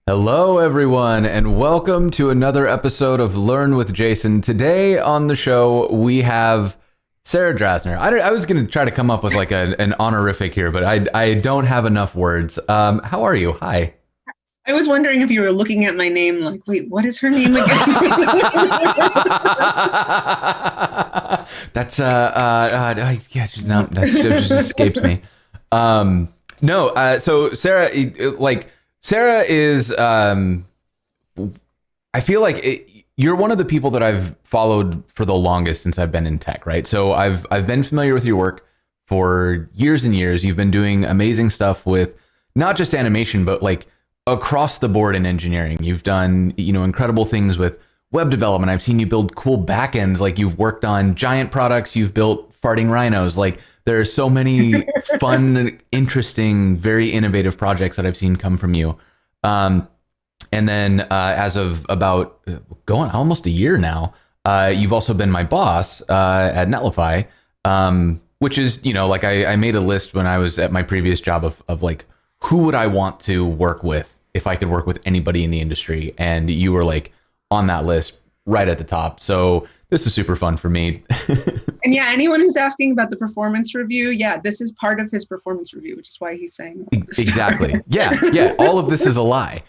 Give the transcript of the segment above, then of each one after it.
Hello, everyone, and welcome to another episode of Learn with Jason. Today on the show, we have Sarah Drasner. I was going to try to come up with like an honorific here, but I don't have enough words. How are you? Hi. I was wondering if you were looking at my name like, wait, what is her name again? That's yeah, no, that just escapes me. No, so Sarah, Sarah is I feel like you're one of the people that I've followed for the longest since I've been in tech, right? So I've been familiar with your work for years and years. You've been doing amazing stuff with not just animation, but like across the board in engineering. You've done, incredible things with web development. I've seen you build cool backends. Like you've worked on giant products. You've built farting rhinos. Like there are so many fun, interesting, very innovative projects that I've seen come from you. Um, and then as of about going almost a year now, you've also been my boss at Netlify, which is, like I made a list when I was at my previous job of like, who would I want to work with if I could work with anybody in the industry? And you were like on that list right at the top. So this is super fun for me. And yeah, anyone who's asking about the performance review, yeah, this is part of his performance review, which is why he's saying all this Exactly. stuff. Yeah. All of this is a lie.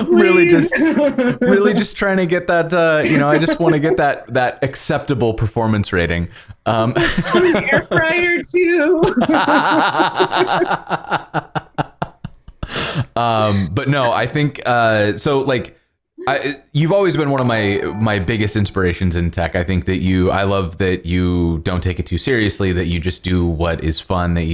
really just trying to get that I just want to get that acceptable performance rating. Air fryer too. But no, I think so like you've always been one of my biggest inspirations in tech. I love that you don't take it too seriously, that you just do what is fun, that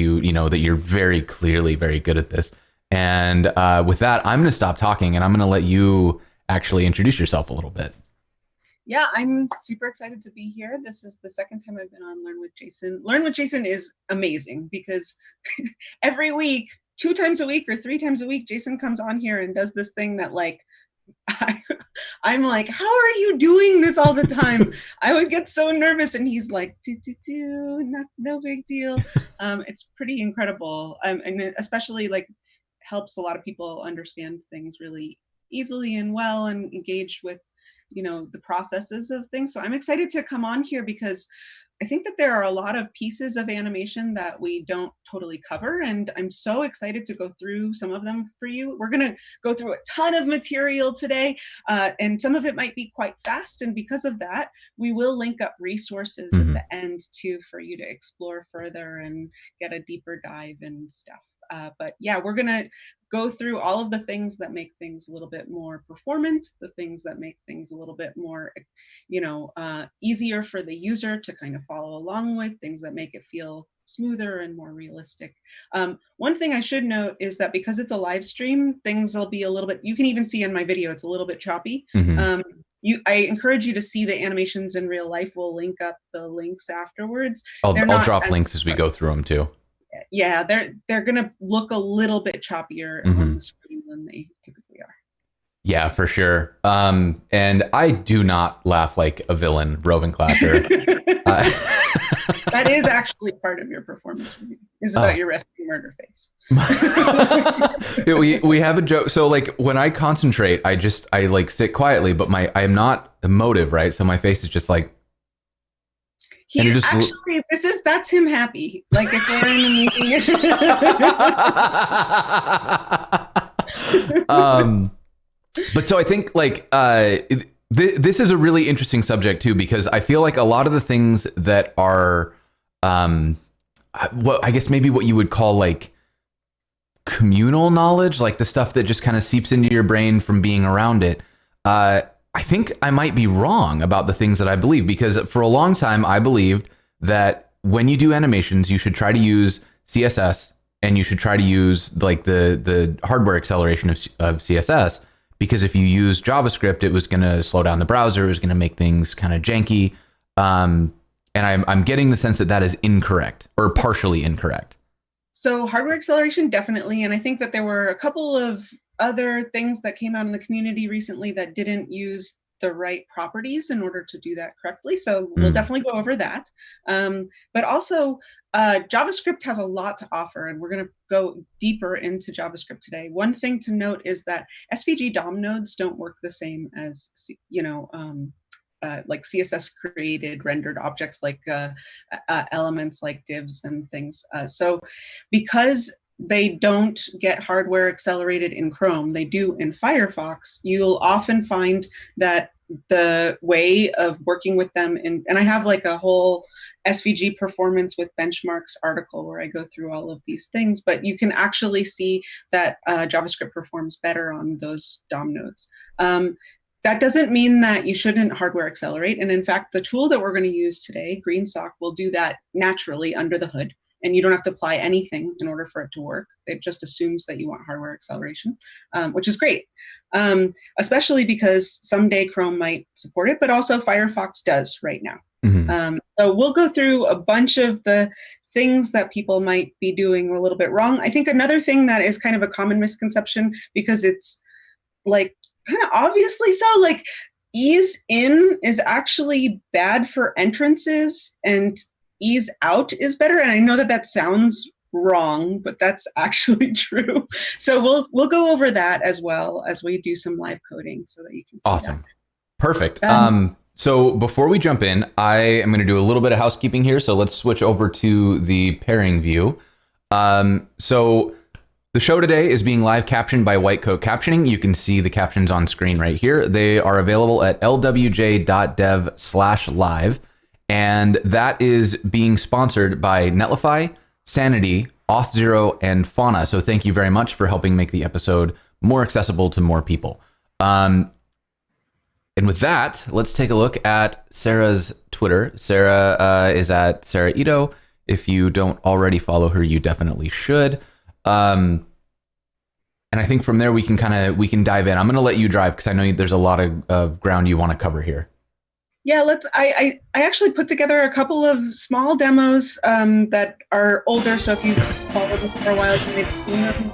that you're very clearly very good at this. And with that, I'm going to stop talking and I'm going to let you actually introduce yourself a little bit. Yeah, I'm super excited to be here. This is the second time I've been on Learn with Jason. Learn with Jason is amazing because every week, 2 times a week or 3 times a week, Jason comes on here and does this thing that like, I'm like, how are you doing this all the time? I would get so nervous, and he's like, no big deal. It's pretty incredible, and especially like helps a lot of people understand things really easily and well, and engage with the processes of things. So I'm excited to come on here because I think that there are a lot of pieces of animation that we don't totally cover, and I'm so excited to go through some of them for you. We're going to go through a ton of material today, and some of it might be quite fast, and because of that, we will link up resources at Mm-hmm. the end too for you to explore further and get a deeper dive and stuff. But yeah, we're going to go through all of the things that make things a little bit more performant, the things that make things a little bit more easier for the user to kind of follow along with, things that make it feel smoother and more realistic. One thing I should note is that because it's a live stream, things will be a little bit, you can even see in my video, it's a little bit choppy. Mm-hmm. I encourage you to see the animations in real life. We'll link up the links afterwards. They're I'll not drop as, links as we go through them too. yeah, they're gonna look a little bit choppier on Mm-hmm. the screen than they typically are. Yeah, for sure. And I do not laugh like a villain, Rovenclacker. That is actually part of your performance review. Is about your rescue murder face. we have a joke. So like when I concentrate, I like sit quietly, but I am not emotive, right? So my face is just like. He actually, that's him happy. Like if we're in a um, meeting. but so I think like this is a really interesting subject too, because I feel like a lot of the things that are what I guess maybe what you would call like communal knowledge, like the stuff that just kind of seeps into your brain from being around it. I think I might be wrong about the things that I believe, because for a long time I believed that when you do animations, you should try to use CSS and you should try to use like the hardware acceleration of CSS, because if you use JavaScript, it was going to slow down the browser, it was going to make things kind of janky. And I'm getting the sense that that is incorrect or partially incorrect. So hardware acceleration, definitely. And I think that there were a couple of other things that came out in the community recently that didn't use the right properties in order to do that correctly. So we'll definitely go over that. But also, JavaScript has a lot to offer, and we're going to go deeper into JavaScript today. One thing to note is that SVG DOM nodes don't work the same as, like CSS created rendered objects, like elements like divs and things. So because they don't get hardware accelerated in Chrome, they do in Firefox, you'll often find that the way of working with them and I have like a whole SVG performance with benchmarks article where I go through all of these things, but you can actually see that JavaScript performs better on those DOM nodes. That doesn't mean that you shouldn't hardware accelerate. And in fact, the tool that we're going to use today, GreenSock, will do that naturally under the hood. And you don't have to apply anything in order for it to work. It just assumes that you want hardware acceleration, which is great, especially because someday Chrome might support it, but also Firefox does right now. So we'll go through a bunch of the things that people might be doing a little bit wrong. I think another thing that is kind of a common misconception, because it's like kind of obviously so, like ease in is actually bad for entrances and ease out is better. And I know that that sounds wrong, but that's actually true. So we'll go over that as well as we do some live coding so that you can see awesome. that. Perfect. So before we jump in, I am going to do a little bit of housekeeping here. So let's switch over to the pairing view. So the show today is being live captioned by White Coat Captioning. You can see the captions on screen right here. They are available at lwj.dev/live. And that is being sponsored by Netlify, Sanity, Auth0, and Fauna. So thank you very much for helping make the episode more accessible to more people. And with that, let's take a look at Sarah's Twitter. Sarah is at Sarah Ito. If you don't already follow her, you definitely should. And I think from there we can dive in. I'm going to let you drive because I know there's a lot of ground you want to cover here. Yeah, I actually put together a couple of small demos that are older, so if you followed this for a while, you may have seen them.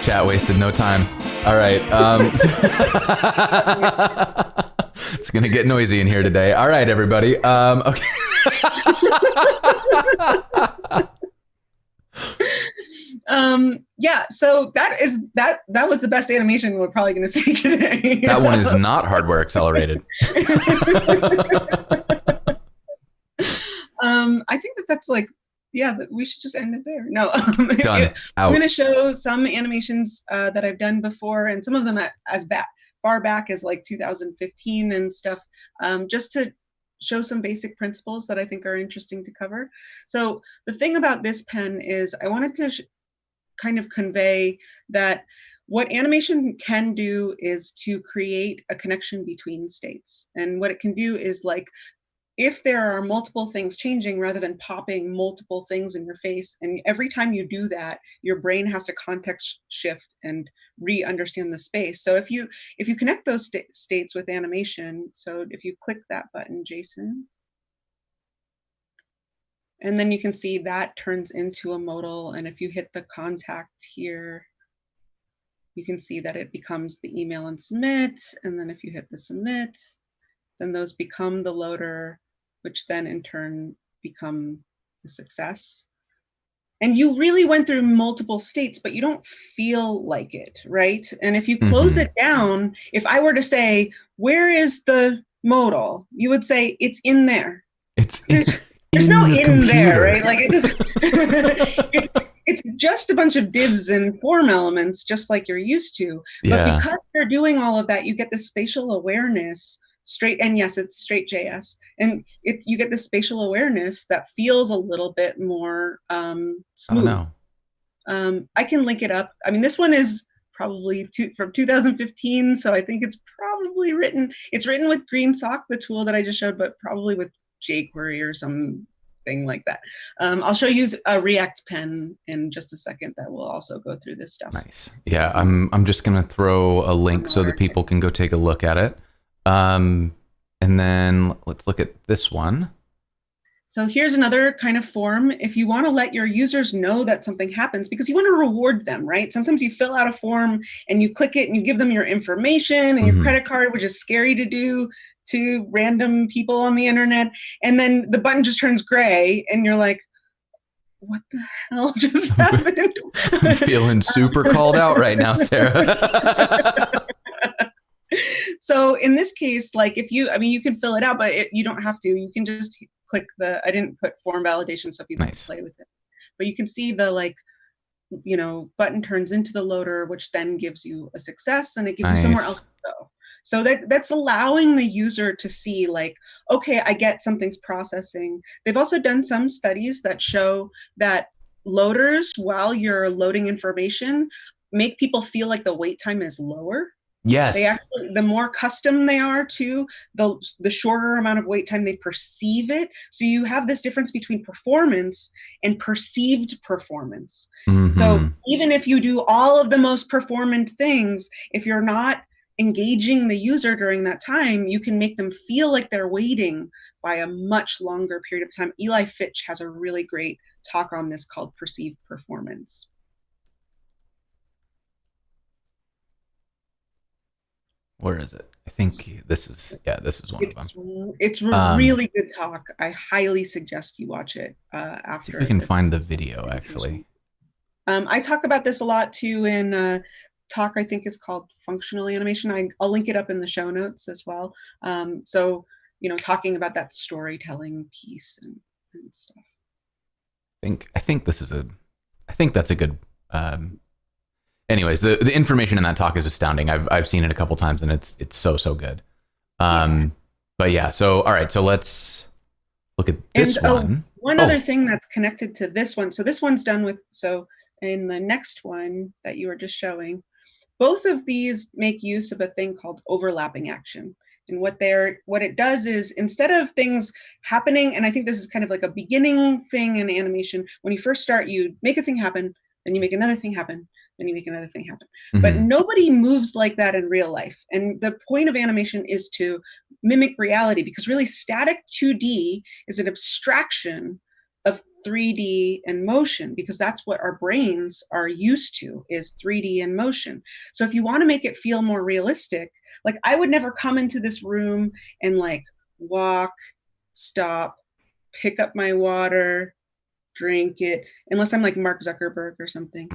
Chat wasted no time. All right. It's going to get noisy in here today. All right, everybody. Okay. Yeah, so that was the best animation we're probably going to see today. That one is not hardware accelerated. I think that's like, yeah, we should just end it there. No, done. I'm going to show some animations that I've done before, and some of them as far back as like 2015 and stuff, just to show some basic principles that I think are interesting to cover. So the thing about this pen is I wanted to kind of convey that what animation can do is to create a connection between states. And what it can do is, like, if there are multiple things changing, rather than popping multiple things in your face, and every time you do that, your brain has to context shift and re-understand the space. So if you connect those states with animation, so if you click that button, Jason, and then you can see that turns into a modal. And if you hit the contact here, you can see that it becomes the email and submit. And then if you hit the submit, then those become the loader, which then in turn become the success. And you really went through multiple states, but you don't feel like it, right? And if you close it down, if I were to say, where is the modal? You would say, it's in there. There's no in there, right? Like it's just a bunch of divs and form elements, just like you're used to. Yeah. But because you're doing all of that, you get this spatial awareness and yes, it's straight JS. And you get this spatial awareness that feels a little bit more smooth. I can link it up. I mean, this one is probably from 2015, so I think it's probably written with GreenSock, the tool that I just showed, but probably with jQuery or something like that. I'll show you a React pen in just a second that will also go through this stuff. Nice. Yeah, I'm just gonna throw a link so that people can go take a look at it. And then let's look at this one. So here's another kind of form. If you want to let your users know that something happens, because you want to reward them, right? Sometimes you fill out a form and you click it and you give them your information and your credit card, which is scary to do to random people on the internet. And then the button just turns gray and you're like, what the hell just happened? I'm feeling super called out right now, Sarah. So in this case, like if you, I mean, you can fill it out, but you don't have to. You can just click I didn't put form validation, so people can play with it. But you can see the like, you know, button turns into the loader, which then gives you a success and it gives you somewhere else to go. So that's allowing the user to see like, okay, I get something's processing. They've also done some studies that show that loaders, while you're loading information, make people feel like the wait time is lower. Yes. They actually, the more custom they are to the shorter amount of wait time they perceive it. So you have this difference between performance and perceived performance. So even if you do all of the most performant things, if you're not engaging the user during that time, you can make them feel like they're waiting by a much longer period of time. Eli Fitch has a really great talk on this called perceived performance. Where is it? I think this is one of them. It's a really good talk. I highly suggest you watch it after. See if we can find the video, actually. I talk about this a lot too in a talk I think is called Functional Animation. I'll link it up in the show notes as well. So, you know, talking about that storytelling piece and stuff. I think that's a good anyways, the information in that talk is astounding. I've seen it a couple times and it's so good. But yeah, so all right, so let's look at this one. One other thing that's connected to this one. So this one's done with, so in the next one that you were just showing, both of these make use of a thing called overlapping action. And what it does is, instead of things happening, and I think this is kind of like a beginning thing in animation, when you first start, you make a thing happen, then you make another thing happen, then you make another thing happen. But nobody moves like that in real life. And the point of animation is to mimic reality, because really static 2D is an abstraction of 3D and motion, because that's what our brains are used to, is 3D and motion. So if you want to make it feel more realistic, like I would never come into this room and like walk, stop, pick up my water, drink it, unless I'm like Mark Zuckerberg or something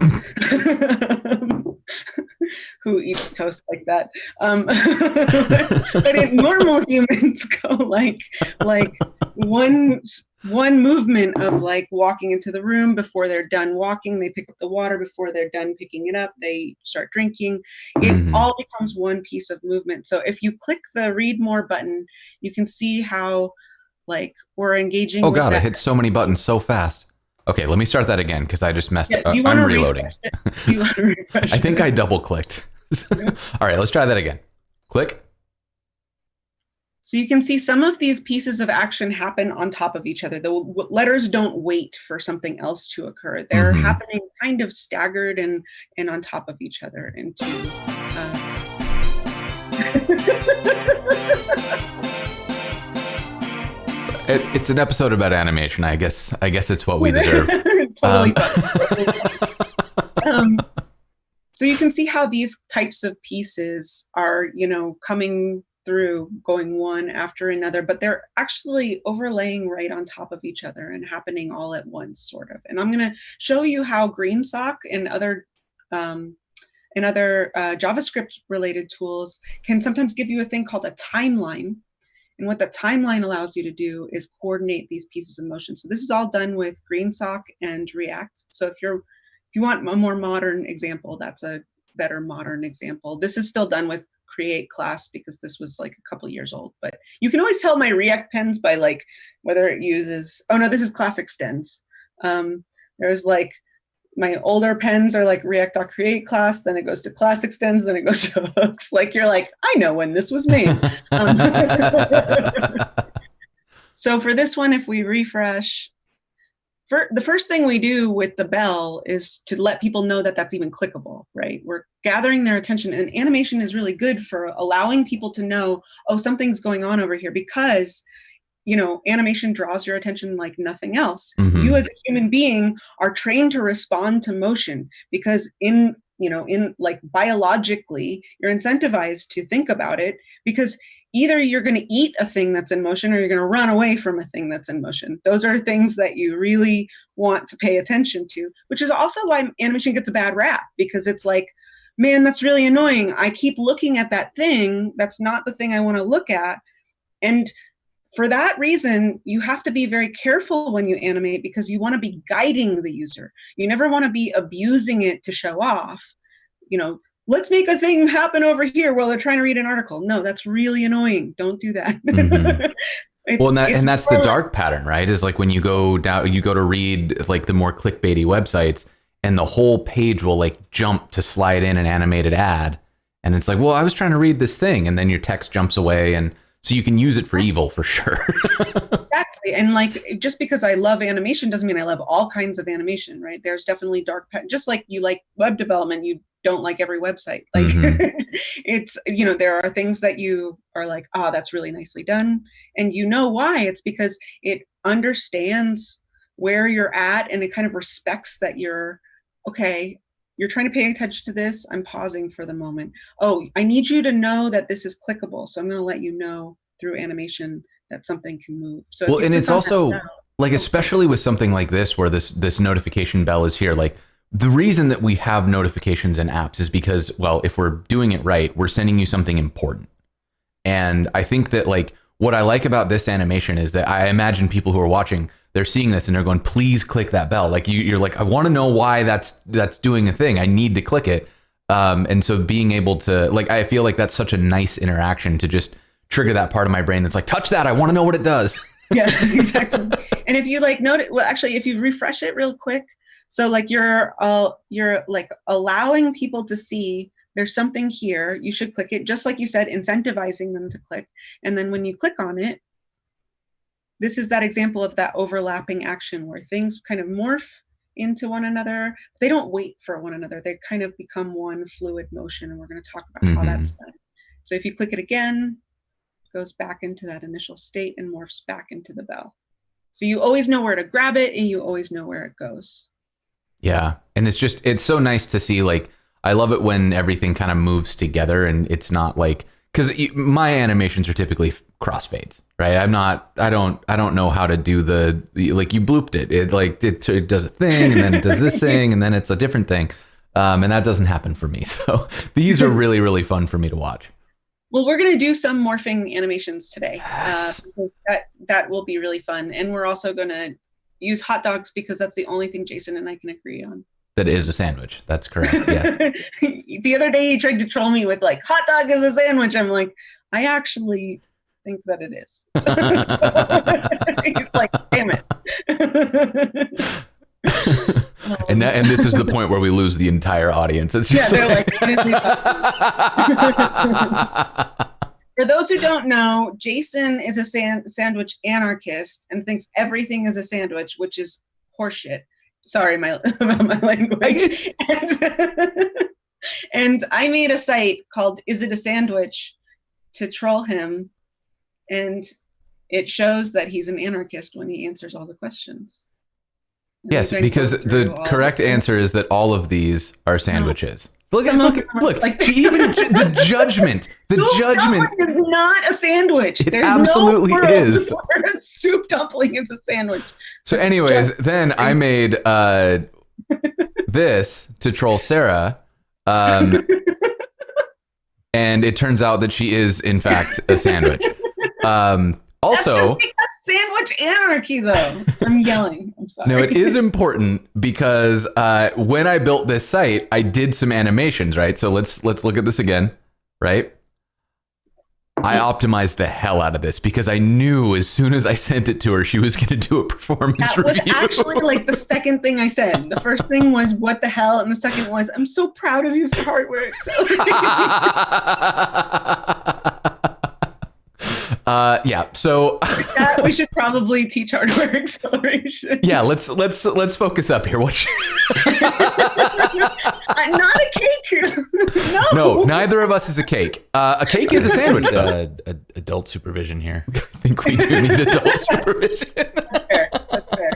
who eats toast like that. But normal humans go like one movement of like walking into the room. Before they're done walking, they pick up the water. Before they're done picking it up, they start drinking. It all becomes one piece of movement. So if you click the read more button, you can see how like we're engaging. Oh God, I hit so many buttons so fast. Okay, let me start that again because I just messed up. I'm reloading. I think I double clicked. All right, let's try that again. Click. So you can see some of these pieces of action happen on top of each other. The letters don't wait for something else to occur. They're happening kind of staggered and on top of each other. It's an episode about animation. I guess it's what we deserve. Totally. So you can see how these types of pieces are, you know, coming through, going one after another, but they're actually overlaying right on top of each other and happening all at once, sort of. And I'm going to show you how GreenSock and other JavaScript related tools can sometimes give you a thing called a timeline. And what the timeline allows you to do is coordinate these pieces of motion. So this is all done with GreenSock and React. So if you want a more modern example, that's a better modern example. This is still done with Create class because this was like a couple years old. But you can always tell my React pens by like whether it uses, oh no, this is class extends. There's like, my older pens are like React.create class, then it goes to class extends, then it goes to hooks. Like you're like, I know when this was made. So for this one, if we refresh, the first thing we do with the bell is to let people know that that's even clickable, right? We're gathering their attention, and animation is really good for allowing people to know, oh, something's going on over here, because animation draws your attention like nothing else. Mhm. You as a human being are trained to respond to motion because in like biologically, you're incentivized to think about it because either you're going to eat a thing that's in motion or you're going to run away from a thing that's in motion. Those are things that you really want to pay attention to, which is also why animation gets a bad rap, because it's like, man, that's really annoying. I keep looking at that thing. That's not the thing I want to look at. And for that reason, you have to be very careful when you animate because you want to be guiding the user. You never want to be abusing it to show off. Let's make a thing happen over here while they're trying to read an article. No, that's really annoying. Don't do that. Mm-hmm. Well, and that's the dark pattern, right? Is like when you go to read like the more clickbaity websites, and the whole page will like jump to slide in an animated ad, and it's like, well, I was trying to read this thing, and then your text jumps away, and so you can use it for evil for sure. Exactly. And like, just because I love animation doesn't mean I love all kinds of animation, right? There's definitely dark, just like you like web development, you don't like every website. Like it's, there are things that you are like, oh, that's really nicely done. And why? It's because it understands where you're at and it kind of respects that you're trying to pay attention to this. I'm pausing for the moment. Oh, I need you to know that this is clickable. So I'm going to let you know through animation that something can move. So well, and it's also like, especially with something like this, where this notification bell is here, like the reason that we have notifications in apps is because, well, if we're doing it right, we're sending you something important. And I think that like what I like about this animation is that I imagine people who are watching, they're seeing this and they're going, please click that bell. Like you're like, I want to know why that's doing a thing. I need to click it. And so being able to, like, I feel like that's such a nice interaction to just trigger that part of my brain that's like, touch that. I want to know what it does. Yeah, exactly. And if you like note it, well, actually, if you refresh it real quick, so like you're like allowing people to see there's something here, you should click it, just like you said, incentivizing them to click. And then when you click on it, this is that example of that overlapping action where things kind of morph into one another. They don't wait for one another. They kind of become one fluid motion. And we're going to talk about how that's done. So if you click it again, it goes back into that initial state and morphs back into the bell. So you always know where to grab it and you always know where it goes. Yeah. And it's so nice to see, like, I love it when everything kind of moves together and it's not like, because my animations are typically crossfades, right? I don't know how to do the like, you blooped it. It does a thing and then it does this thing and then it's a different thing. And that doesn't happen for me. So these are really, really fun for me to watch. Well, we're going to do some morphing animations today. Yes. That will be really fun. And we're also going to use hot dogs because that's the only thing Jason and I can agree on. That is a sandwich. That's correct. Yeah. The other day he tried to troll me with like, hot dog is a sandwich. I'm like, I actually think that it is. So, he's like, damn it. And this is the point where we lose the entire audience. It's just they're like for those who don't know, Jason is a sandwich anarchist and thinks everything is a sandwich, which is horseshit. Sorry about my language. And I made a site called Is It a Sandwich to troll him. And it shows that he's an anarchist when he answers all the questions. And yes, because the correct answer is that all of these are sandwiches. No. Look, like, even the judgment. The judgment is not a sandwich. It absolutely is. Soup dumpling is a sandwich. So anyways, then I made this to troll Sarah. And it turns out that she is, in fact, a sandwich. Also, that's just because sandwich anarchy, though. I'm yelling. I'm sorry. No, it is important because when I built this site, I did some animations, right? So let's look at this again, right? I optimized the hell out of this because I knew as soon as I sent it to her, she was going to do a performance review. That was actually like the second thing I said. The first thing was, what the hell? And the second was, I'm so proud of you for hard work. So. Yeah, so we should probably teach hardware acceleration. Yeah, let's focus up here. Not a cake. No, neither of us is a cake. A cake is a sandwich, though. Adult supervision here. I think we do need adult supervision. That's fair. That's fair.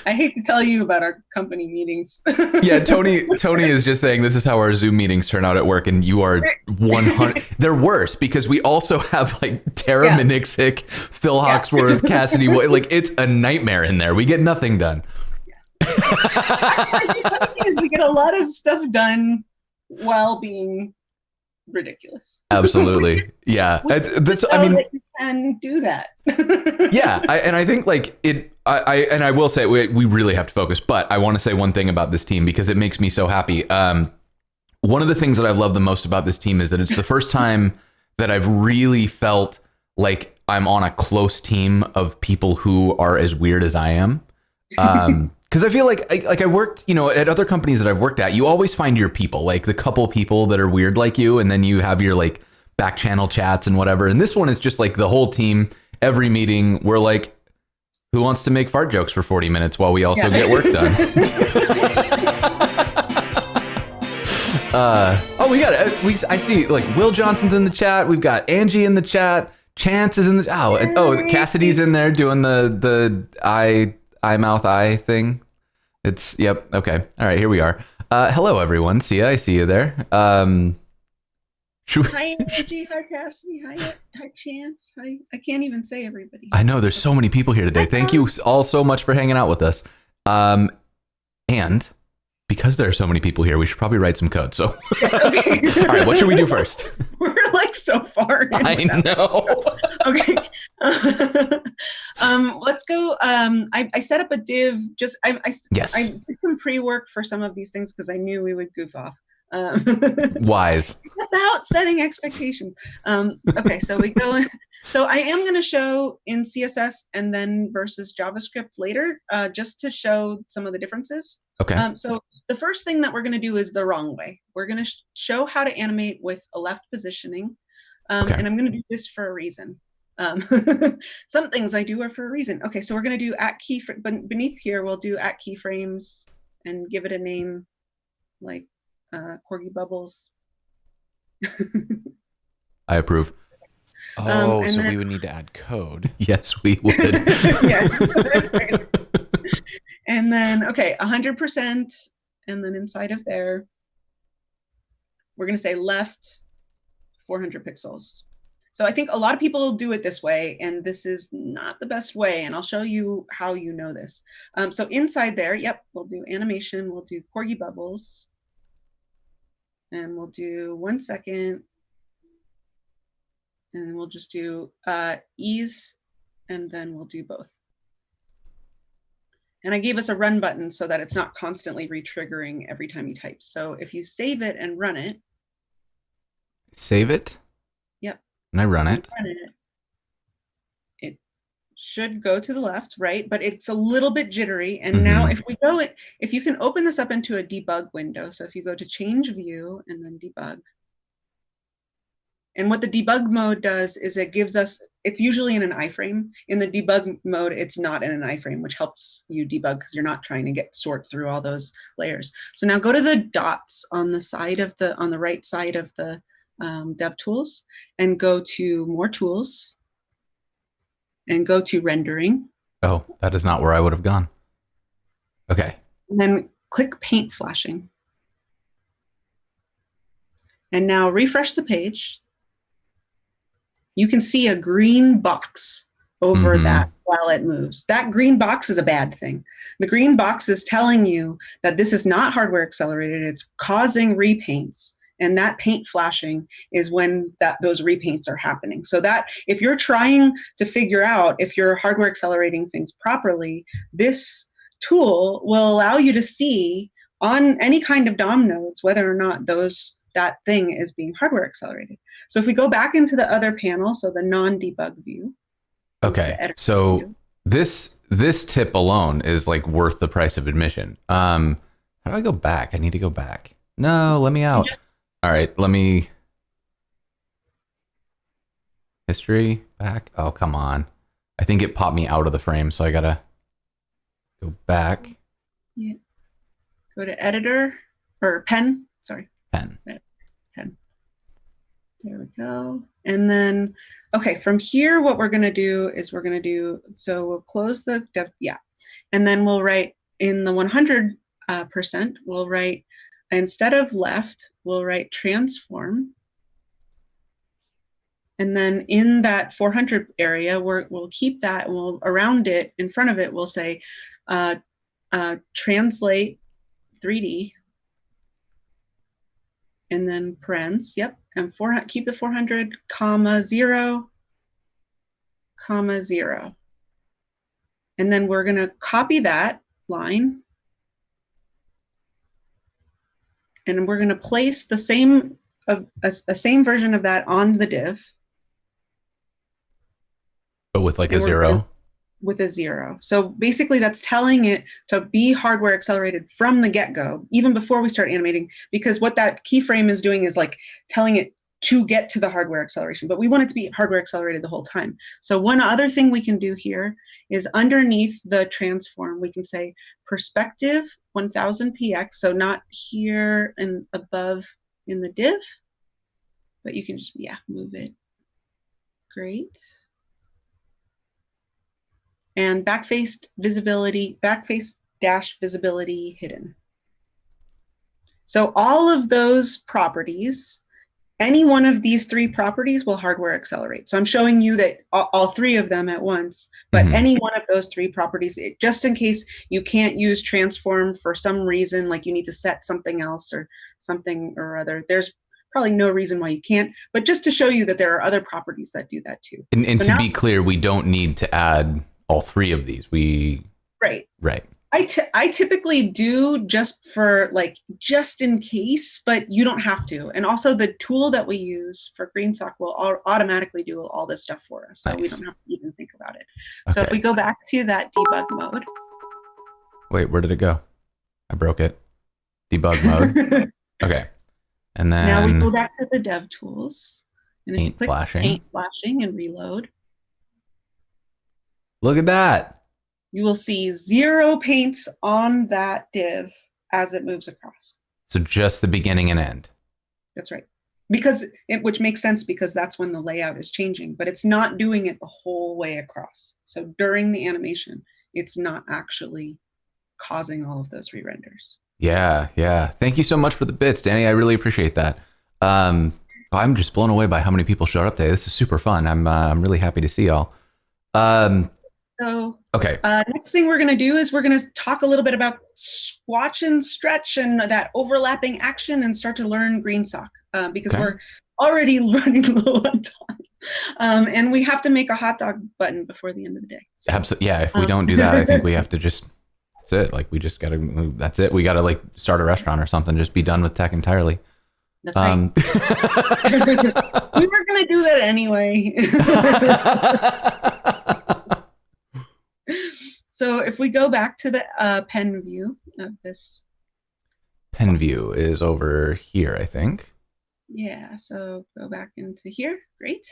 I hate to tell you about our company meetings. Yeah, Tony is just saying this is how our Zoom meetings turn out at work, and you are 100. They're worse because we also have like Tara Minixick, Phil Hawksworth, Cassidy. Like it's a nightmare in there. We get nothing done. Actually, the funny thing is we get a lot of stuff done while being ridiculous. Absolutely, yeah. I mean, that you can do that. Yeah, I think like it. I will say we really have to focus, but I want to say one thing about this team because it makes me so happy. One of the things that I love the most about this team is that it's the first time that I've really felt like I'm on a close team of people who are as weird as I am. Because I feel like I worked, at other companies that I've worked at, you always find your people, like the couple people that are weird like you, and then you have your like back channel chats and whatever. And this one is just like the whole team. Every meeting, we're like, who wants to make fart jokes for 40 minutes while we also get work done? I see like Will Johnson's in the chat. We've got Angie in the chat. Chance is in the Cassidy's in there doing the eye mouth eye thing. It's okay. All right, here we are. Hello everyone. I see you there. Hi Angie, hi Cassidy, hi Chance, hi. I can't even say everybody. I know there's so many people here today. Thank you all so much for hanging out with us. And because there are so many people here, we should probably write some code. So, Okay. All right, what should we do first? We're like so far. I know. Okay. Let's go. I set up a div. I did some pre-work for some of these things because I knew we would goof off. Wise. About setting expectations. Okay, so we go in. So I am going to show in CSS and then versus JavaScript later, just to show some of the differences. Okay. So the first thing that we're going to do is the wrong way. We're going to show how to animate with a left positioning. And I'm going to do this for a reason. Some things I do are for a reason. Okay, so we're going to do beneath here, we'll do @ keyframes and give it a name like Corgi Bubbles. I approve. So then, we would need to add code. Yes, we would. Yeah. And then, 100%. And then inside of there, we're going to say left 400 pixels. So I think a lot of people do it this way, and this is not the best way. And I'll show you how you know this. So inside there, we'll do animation. We'll do Corgi Bubbles. And we'll do 1 second. And we'll just do ease, and then we'll do both. And I gave us a run button so that it's not constantly re-triggering every time you type. So if you save it and run it. Save it? Yep. And I run it. It should go to the left, right? But it's a little bit jittery. And now if you can open this up into a debug window. So if you go to change view and then debug. And what the debug mode does is it gives us, it's usually in an iframe. In the debug mode, it's not in an iframe, which helps you debug because you're not trying to sort through all those layers. So now go to the dots on the side of on the right side of the dev tools and go to more tools and go to rendering. Oh, that is not where I would have gone. Okay. And then click paint flashing. And now refresh the page. You can see a green box over that while it moves. That green box is a bad thing. The green box is telling you that this is not hardware accelerated. It's causing repaints. And that paint flashing is when those repaints are happening. So that if you're trying to figure out if you're hardware accelerating things properly, this tool will allow you to see on any kind of DOM nodes whether or not that thing is being hardware accelerated. So if we go back into the other panel, so the non-debug view. Okay, so view. This tip alone is like worth the price of admission. How do I go back? I need to go back. No, let me out. Yeah. All right, let me. History, back. Oh, come on. I think it popped me out of the frame, so I gotta go back. Yeah. Go to editor, or pen, sorry. Pen. There we go. And then, okay, from here, what we're going to do is so we'll close the dev, yeah. And then we'll write in the 100%, we'll write, instead of left, we'll write transform. And then in that 400 area, we'll keep that, and we'll around it, in front of it, we'll say, translate 3D. And then parens, yep, and keep the 400, comma, 0, comma, 0. And then we're going to copy that line. And we're going to place the same, a same version of that on the div. But with like a 0? With a 0. So basically that's telling it to be hardware accelerated from the get-go, even before we start animating, because what that keyframe is doing is like telling it to get to the hardware acceleration, but we want it to be hardware accelerated the whole time. So one other thing we can do here is underneath the transform, we can say perspective 1000px, so not here and above in the div, but you can just, yeah, move it. Great. And backface dash visibility hidden. So all of those properties, any one of these 3 properties will hardware accelerate. So I'm showing you that all 3 of them at once, but any one of those 3 properties, just in case you can't use transform for some reason, like you need to set something else or something or other, there's probably no reason why you can't, but just to show you that there are other properties that do that too. And so to be clear, we don't need to add all 3 of these. Right. I typically do just for just in case, but you don't have to. And also the tool that we use for GreenSock will automatically do all this stuff for us. So nice. We don't have to even think about it. Okay. So if we go back to that debug mode. Wait, where did it go? I broke it. Debug mode. Okay. And then now we go back to the dev tools. And paint flashing. Paint flashing and reload. Look at that. You will see 0 paints on that div as it moves across. So just the beginning and end. That's right. Which makes sense because that's when the layout is changing, but it's not doing it the whole way across. So during the animation, it's not actually causing all of those re-renders. Yeah. Thank you so much for the bits, Danny. I really appreciate that. I'm just blown away by how many people showed up today. This is super fun. I'm really happy to see y'all. So okay. Next thing we're going to do is we're going to talk a little bit about squash and stretch and that overlapping action and start to learn GreenSock because we're already running low on time. And we have to make a hot dog button before the end of the day. So, absolutely. Yeah. If we don't do that, I think we have to just, that's it. We just got to, that's it. We got to start a restaurant or something, just be done with tech entirely. That's right. We were going to do that anyway. So if we go back to the pen view of this. Pen view is over here, I think. Yeah, so go back into here. Great.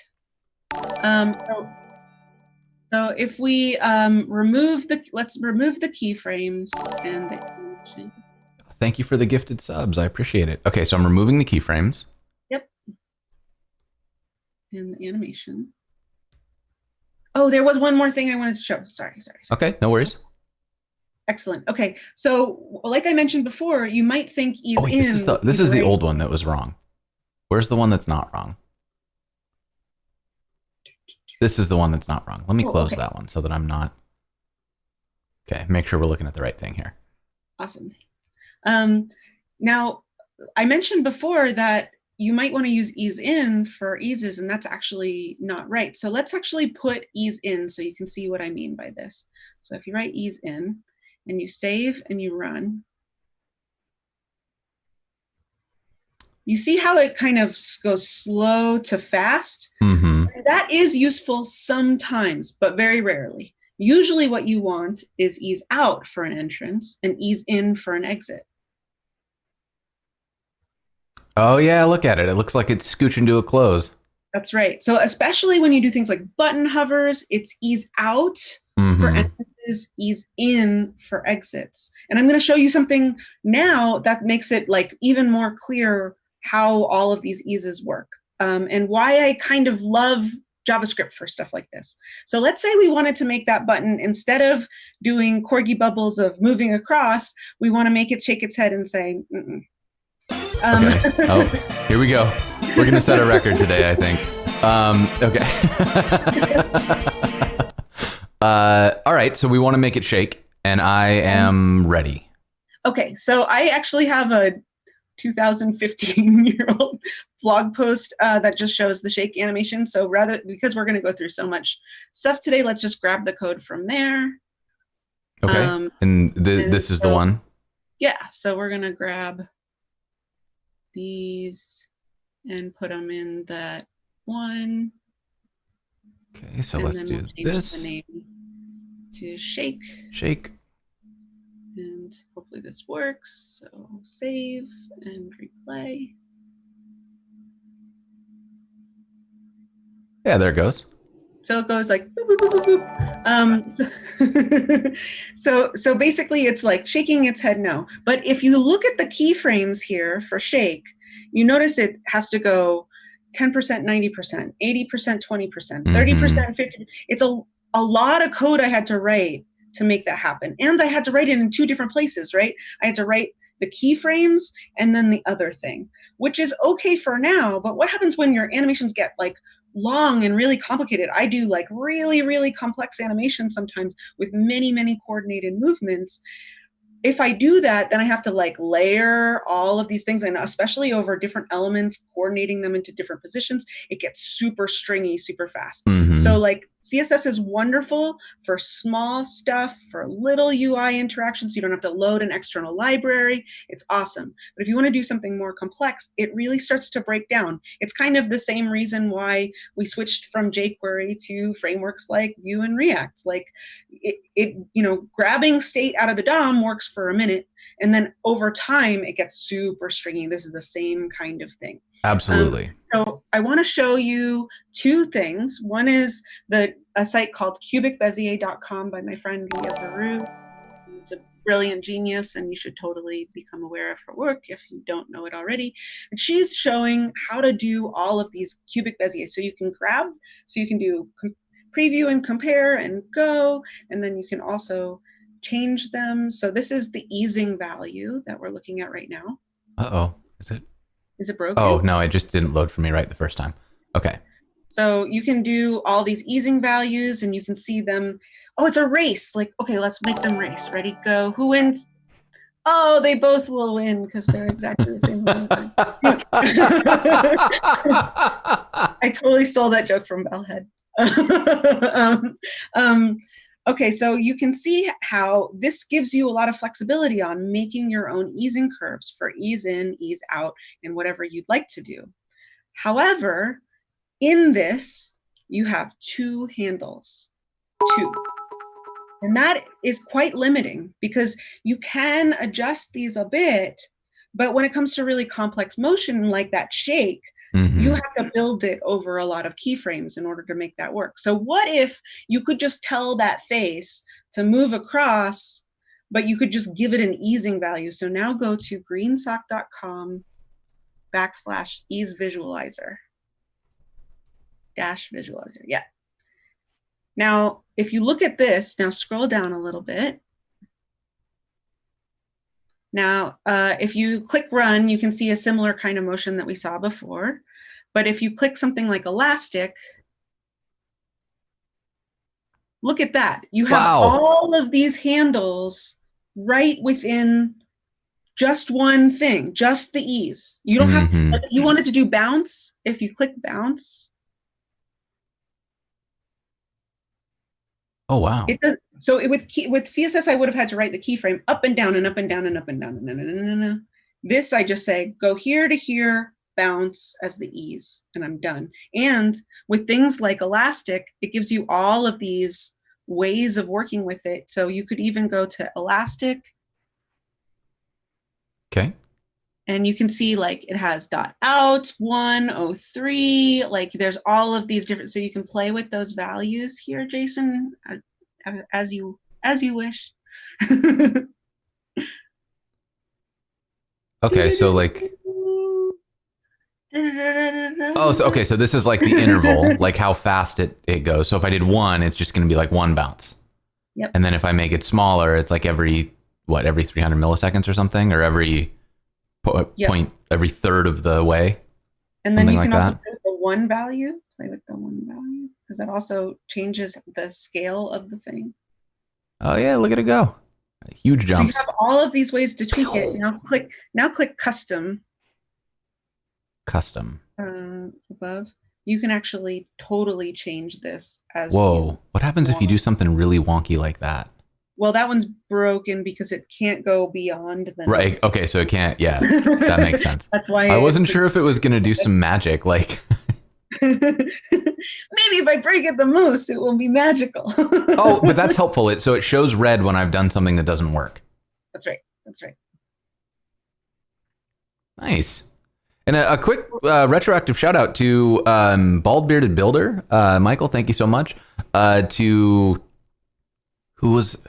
So if we let's remove the keyframes and the animation. Thank you for the gifted subs. I appreciate it. Okay, so I'm removing the keyframes. Yep. And the animation. Oh, there was one more thing I wanted to show. Sorry. Okay, no worries. Excellent. Okay, so like I mentioned before, you might think ease in. This is the old one that was wrong. Where's the one that's not wrong? This is the one that's not wrong. Let me close that one so that I'm not. Okay, make sure we're looking at the right thing here. Awesome. Now, I mentioned before that you might want to use ease in for eases, and that's actually not right. So let's actually put ease in so you can see what I mean by this. So if you write ease in and you save and you run, you see how it kind of goes slow to fast? Mm-hmm. That is useful sometimes, but very rarely. Usually what you want is ease out for an entrance and ease in for an exit. Oh yeah, look at it. It looks like it's scooching to a close. That's right. So especially when you do things like button hovers, it's ease out for entrances, ease in for exits. And I'm going to show you something now that makes it even more clear how all of these eases work. and why I kind of love JavaScript for stuff like this. So let's say we wanted to make that button, instead of doing corgi bubbles of moving across, we want to make it shake its head and say, mm-mm. Okay. Oh, here we go. We're going to set a record today, I think. Okay. All right. So we want to make it shake, and I am ready. Okay. So I actually have a 2015-year-old blog post that just shows the shake animation. So because we're going to go through so much stuff today, let's just grab the code from there. Okay. And this is the one? Yeah. So we're going to grab these and put them in that one. Okay. So let's do this. The name to shake. Shake. And hopefully this works. So save and replay. Yeah, there it goes. So it goes like boop, boop, boop, boop. So basically it's like shaking its head no. But if you look at the keyframes here for shake, you notice it has to go 10%, 90%, 80%, 20%, 30%, 50%. It's a lot of code I had to write to make that happen. And I had to write it in two different places, right? I had to write the keyframes and then the other thing, which is okay for now. But what happens when your animations get like long and really complicated? I do like really, really complex animations sometimes with many, many coordinated movements. If I do that, then I have to like layer all of these things, and especially over different elements, coordinating them into different positions, it gets super stringy, super fast. So like CSS is wonderful for small stuff, for little UI interactions. You don't have to load an external library. It's awesome. But if you want to do something more complex, it really starts to break down. It's kind of the same reason why we switched from jQuery to frameworks like Vue and React. Like it grabbing state out of the DOM works for a minute, and then over time it gets super stringy. This is the same kind of thing. Absolutely. So I want to show you two things. One is a site called cubicbezier.com by my friend Leah Baru. It's a brilliant genius, and you should totally become aware of her work if you don't know it already. And she's showing how to do all of these cubic Bezier. So you can do preview and compare and go, and then you can also change them. So this is the easing value that we're looking at right now. Uh-oh. Is it broken? Oh, no, it just didn't load for me right the first time. Okay. So you can do all these easing values, and you can see them. Oh, it's a race. Like, okay, let's make them race. Ready, go. Who wins? Oh, they both will win because they're exactly the same. I totally stole that joke from Bellhead. Okay, so you can see how this gives you a lot of flexibility on making your own easing curves for ease in, ease out, and whatever you'd like to do. However, in this, you have two handles, two. And that is quite limiting because you can adjust these a bit, but when it comes to really complex motion like that shake, you have to build it over a lot of keyframes in order to make that work. So what if you could just tell that face to move across, but you could just give it an easing value? So now go to greensock.com/ease visualizer. -visualizer, yeah. Now, if you look at this, now scroll down a little bit. Now, if you click run, you can see a similar kind of motion that we saw before. But if you click something like elastic, look at that. You have all of these handles right within just one thing, just the ease. You don't have, like, if you wanted to do bounce, if you click bounce. Oh, wow. It does, so with CSS, I would have had to write the keyframe up and down and up and down and up and down. And this, I just say, go here to here, bounce as the ease, and I'm done. And with things like elastic, it gives you all of these ways of working with it. So you could even go to elastic. Okay. And you can see like it has .out 103, like there's all of these different, so you can play with those values here, Jason, as you wish. Okay, so like Oh, so okay. So this is like the interval, like how fast it goes. So if I did 1, it's just going to be like 1 bounce. Yep. And then if I make it smaller, it's like every 300 milliseconds or something, or every point, every third of the way. And then you can like also that. put the 1 value, play with the 1 value, because that also changes the scale of the thing. Oh yeah, look at it go. Huge jumps. So you have all of these ways to tweak it. Now click custom. Custom. Above. You can actually totally change this as Whoa. What happens if you do something really wonky like that? Well, that one's broken because it can't go beyond the Right. next. Okay, so it can't. Yeah, that makes sense. That's why I wasn't sure if it was going to do some magic like maybe if I break it the most, it will be magical. Oh, but that's helpful. So it shows red when I've done something that doesn't work. That's right. That's right. Nice. And a quick retroactive shout out to Bald Bearded Builder. Michael, thank you so much.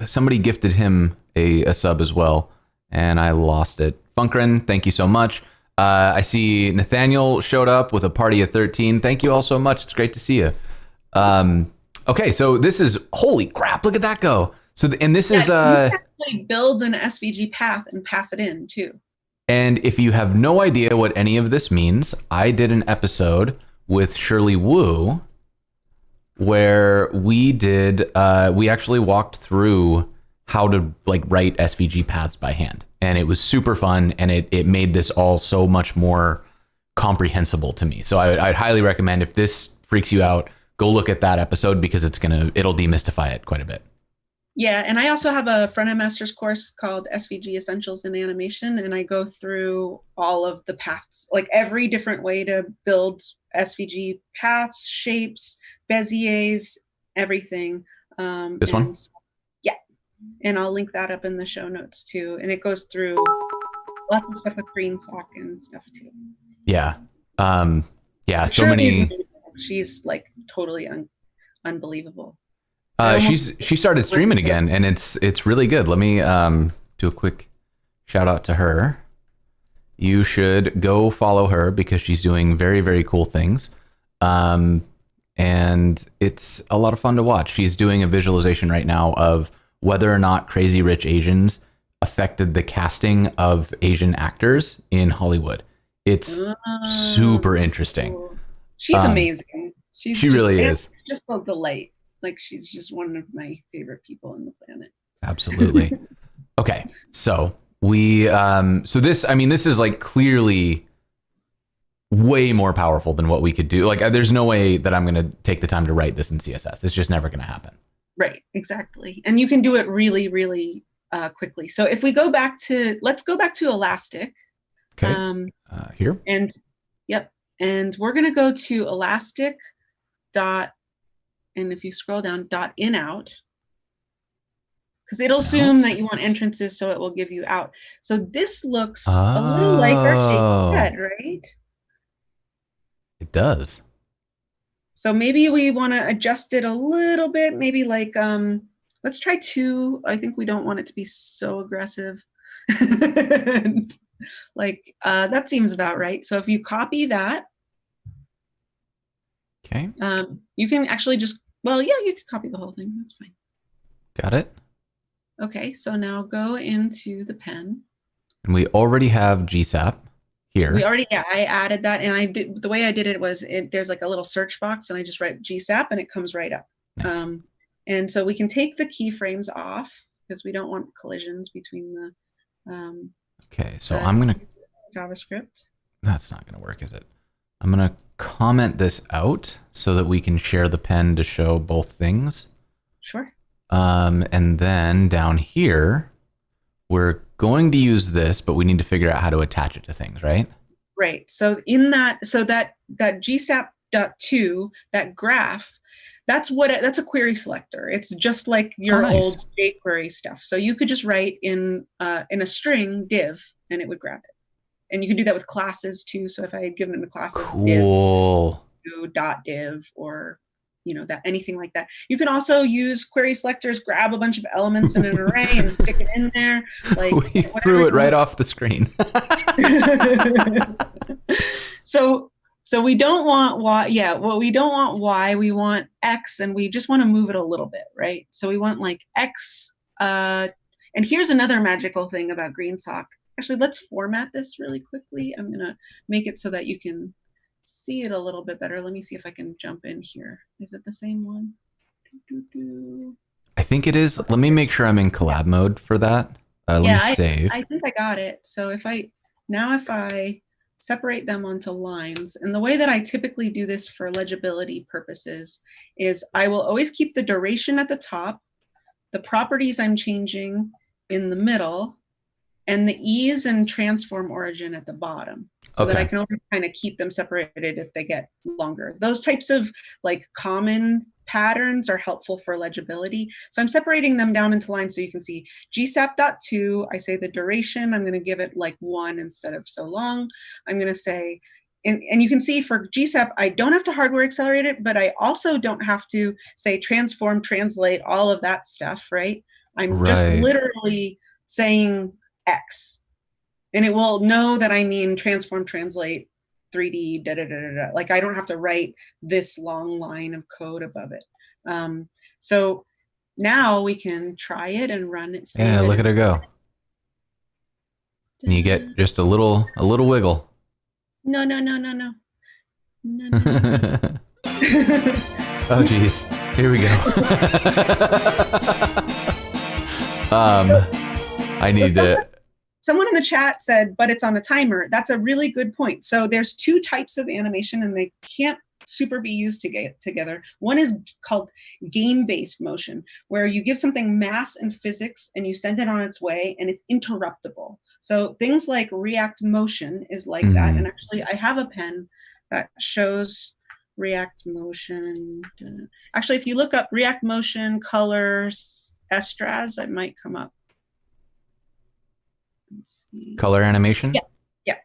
Somebody gifted him a sub as well, and I lost it. Funkren, thank you so much. I see Nathaniel showed up with a party of 13. Thank you all so much. It's great to see you. Okay, so this is, holy crap, look at that go. So, and this is... you can actually build an SVG path and pass it in too. And if you have no idea what any of this means, I did an episode with Shirley Wu where we actually walked through how to like write SVG paths by hand. And it was super fun, and it made this all so much more comprehensible to me. So I'd highly recommend, if this freaks you out, go look at that episode, because it'll demystify it quite a bit. Yeah, and I also have a front-end master's course called SVG Essentials in Animation, and I go through all of the paths, like every different way to build SVG paths, shapes, Beziers, everything. This one? Yeah, and I'll link that up in the show notes too. And it goes through lots of stuff with green sock and stuff too. Yeah. Yeah, so Shirley, many... She's like totally unbelievable. She started streaming again, and it's really good. Let me do a quick shout out to her. You should go follow her, because she's doing very, very cool things. And it's a lot of fun to watch. She's doing a visualization right now of whether or not Crazy Rich Asians affected the casting of Asian actors in Hollywood. It's super interesting. She's amazing. She really is. Just a delight. Like, she's just one of my favorite people on the planet. Absolutely. Okay, so this is like clearly way more powerful than what we could do. Like, there's no way that I'm going to take the time to write this in CSS. It's just never going to happen. Right, exactly. And you can do it really, really quickly. So if we let's go back to Elastic. Okay, here. And we're going to go to Elastic and if you scroll down, in out, because it'll assume that you want entrances, so it will give you out. So this looks a little like our shape head, right? It does. So maybe we want to adjust it a little bit. Maybe like, let's try 2. I think we don't want it to be so aggressive. Like, that seems about right. So if you copy that, okay. You can actually just, you could copy the whole thing. That's fine. Got it. Okay, so now go into the pen. And we already have gsap here. I added that, and the way I did it was, there's like a little search box, and I just write gsap, and it comes right up. Nice. And so we can take the keyframes off, because we don't want collisions between the. Okay, so I'm gonna JavaScript. That's not gonna work, is it? I'm gonna comment this out so that we can share the pen to show both things. Sure. And then down here, we're going to use this, but we need to figure out how to attach it to things, right? Right. So that gsap.2, that graph, that's a query selector. It's just like your old jQuery stuff. So you could just write in a string div, and it would grab it. And you can do that with classes too. So if I had given it a class of div or that, anything like that. You can also use query selectors, grab a bunch of elements in an array and stick it in there. Like, we threw it right off the screen. So So we don't want Y. Yeah, well, we don't want Y. We want X, and we just want to move it a little bit, right? So we want like X. And here's another magical thing about GreenSock. Actually, let's format this really quickly. I'm gonna make it so that you can see it a little bit better. Let me see if I can jump in here. Is it the same one? I think it is. Let me make sure I'm in collab mode for that. Let me save. I think I got it. So if I separate them onto lines, and the way that I typically do this for legibility purposes is I will always keep the duration at the top, the properties I'm changing in the middle, and the ease and transform origin at the bottom, so that I can always kind of keep them separated if they get longer. Those types of like common patterns are helpful for legibility. So I'm separating them down into lines so you can see gsap.2. I say the duration, I'm going to give it like 1 instead of so long. I'm going to say, and you can see for gsap, I don't have to hardware accelerate it, but I also don't have to say transform, translate, all of that stuff, right? I'm just literally saying X, and it will know that I mean transform, translate, 3D, da da da da da. Like I don't have to write this long line of code above it. So now we can try it and run it. Yeah, look at her go. And you get just a little wiggle. No. Oh geez, here we go. I need to. Someone in the chat said, but it's on a timer. That's a really good point. So there's 2 types of animation, and they can't super be used together. One is called game-based motion, where you give something mass and physics and you send it on its way, and it's interruptible. So things like React Motion is like that. And actually, I have a pen that shows React Motion. Actually, if you look up React Motion colors estras, it might come up. Let's see. Color animation? Yeah.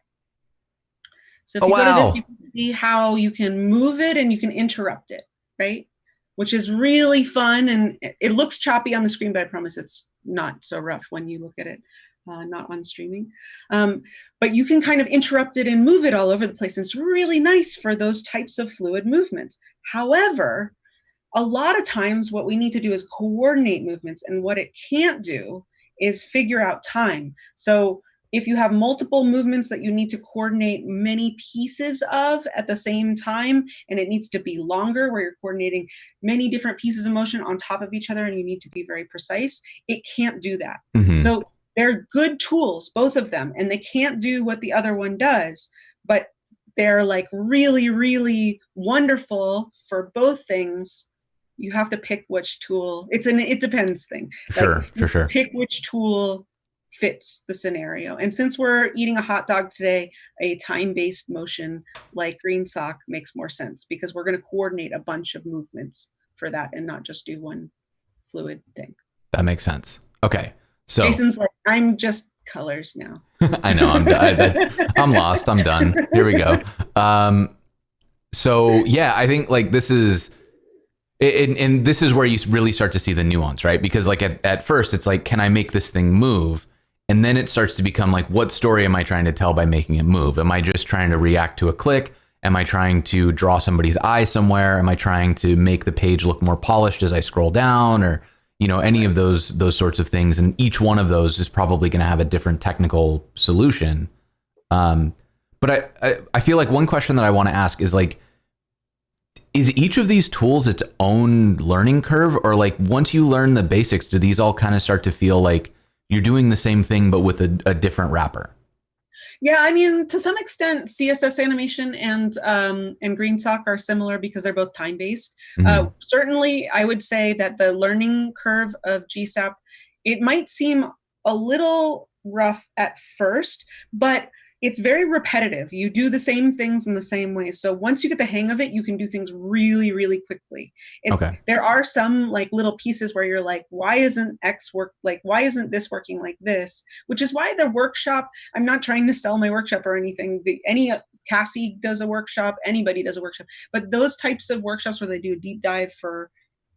So if you go to this, you can see how you can move it and you can interrupt it, right? Which is really fun, and it looks choppy on the screen, but I promise it's not so rough when you look at it, not on streaming. But you can kind of interrupt it and move it all over the place. And it's really nice for those types of fluid movements. However, a lot of times what we need to do is coordinate movements, and what it can't do is figure out time. So if you have multiple movements that you need to coordinate many pieces of at the same time, and it needs to be longer, where you're coordinating many different pieces of motion on top of each other and you need to be very precise, it can't do that. So they're good tools, both of them, and they can't do what the other one does, but they're like really, really wonderful for both things. You have to pick which tool. It's an it depends thing. Sure. Pick which tool fits the scenario. And since we're eating a hot dog today, a time-based motion like GreenSock makes more sense, because we're going to coordinate a bunch of movements for that and not just do one fluid thing. That makes sense. Okay. So Jason's like, I'm just colors now. I know. I'm lost. I'm done. Here we go. So yeah, I think like this is. And this is where you really start to see the nuance, right? Because like at first it's like, can I make this thing move? And then it starts to become like, what story am I trying to tell by making it move? Am I just trying to react to a click? Am I trying to draw somebody's eye somewhere? Am I trying to make the page look more polished as I scroll down? Or, any of those sorts of things. And each one of those is probably going to have a different technical solution. But I feel like one question that I want to ask is like, is each of these tools its own learning curve, or like once you learn the basics, do these all kind of start to feel like you're doing the same thing but with a different wrapper? Yeah, I mean, to some extent, CSS animation and GreenSock are similar because they're both time-based. Certainly, I would say that the learning curve of gsap, it might seem a little rough at first, but it's very repetitive. You do the same things in the same way. So once you get the hang of it, you can do things really, really quickly. There are some like little pieces where you're like, why isn't X work? Like, why isn't this working like this? Which is why the workshop, I'm not trying to sell my workshop or anything. Cassie does a workshop, anybody does a workshop, but those types of workshops where they do a deep dive for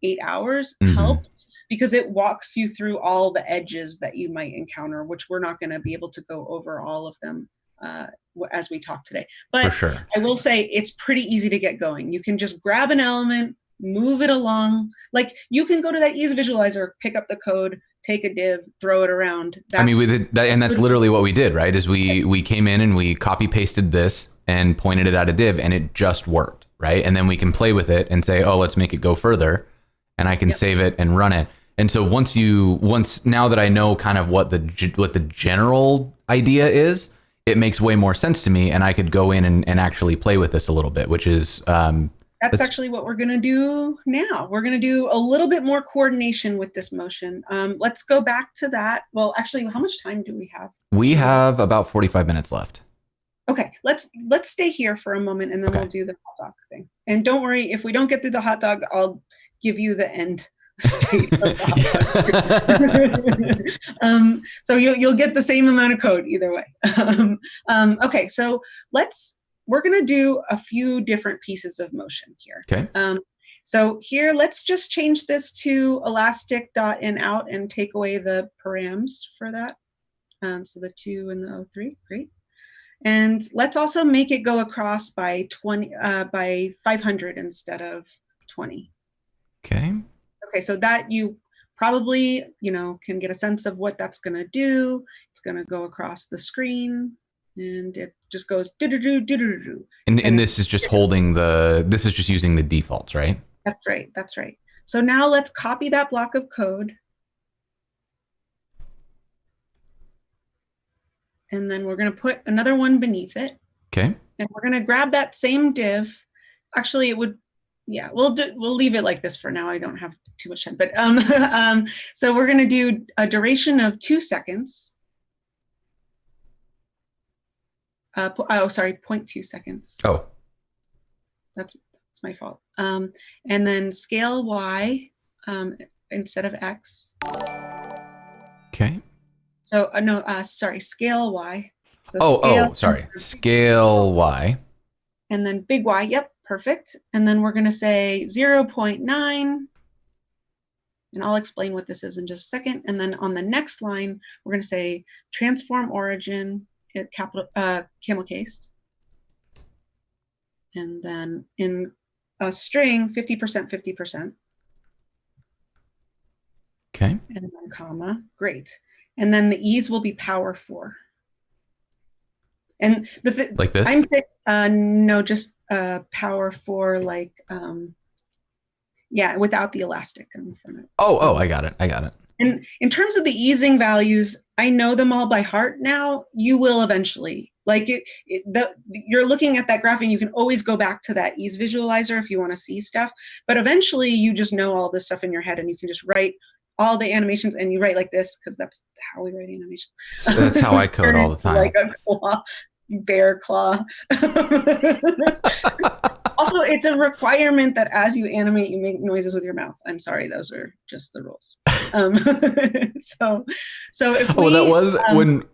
8 hours helps, because it walks you through all the edges that you might encounter, which we're not going to be able to go over all of them as we talk today. For But sure. I will say it's pretty easy to get going. You can just grab an element, move it along. Like you can go to that ease visualizer, pick up the code, take a div, throw it around. I mean, and that's literally what we did, right? Is we came in and we copy pasted this and pointed it at a div, and it just worked, right? And then we can play with it and say, oh, let's make it go further, and I can save it and run it. And so once now that I know kind of what the general idea is, it makes way more sense to me, and I could go in and actually play with this a little bit, which is that's actually what we're going to do now. We're going to do a little bit more coordination with this motion. Let's go back to that. Well, actually, how much time do we have? We have about 45 minutes left. Okay, let's stay here for a moment, and then we'll do the hot dog thing. And don't worry, if we don't get through the hot dog, I'll give you the end state of the hot dog. So you'll get the same amount of code either way. Okay, so we're going to do a few different pieces of motion here. Okay. So here, let's just change this to elastic dot in out and take away the params for that. So the 2 and the 03, great. And let's also make it go across by 500 instead of 20. Okay. Okay, so that you probably, can get a sense of what that's going to do. It's going to go across the screen, and it just goes do-do-do-do-do-do. And this is just this is just using the defaults, right? That's right. So now let's copy that block of code. And then we're going to put another one beneath it. Okay. And we're going to grab that same div. Actually, we'll leave it like this for now. I don't have too much time. But so we're going to do a duration of 2 seconds. 0.2 seconds. Oh. That's my fault. And then scale Y instead of X. Okay. So scale Y. So scale Y. And then big Y, yep, perfect. And then we're gonna say 0.9, and I'll explain what this is in just a second. And then on the next line, we're gonna say transform origin, camel cased. And then in a string, 50%, 50%. Okay. And then comma, great. And then the ease will be power 4. And like this? I'm saying, no, just power 4, like, without the elastic in front of it. Oh, I got it. And in terms of the easing values, I know them all by heart now. You will eventually. Like you're looking at that graph, and you can always go back to that ease visualizer if you want to see stuff. But eventually, you just know all this stuff in your head, and you can just write all the animations, and you write like this because that's how we write animations. So that's how I code all the time. Like a claw, bear claw. Also, it's a requirement that as you animate, you make noises with your mouth. I'm sorry, those are just the rules. So if that was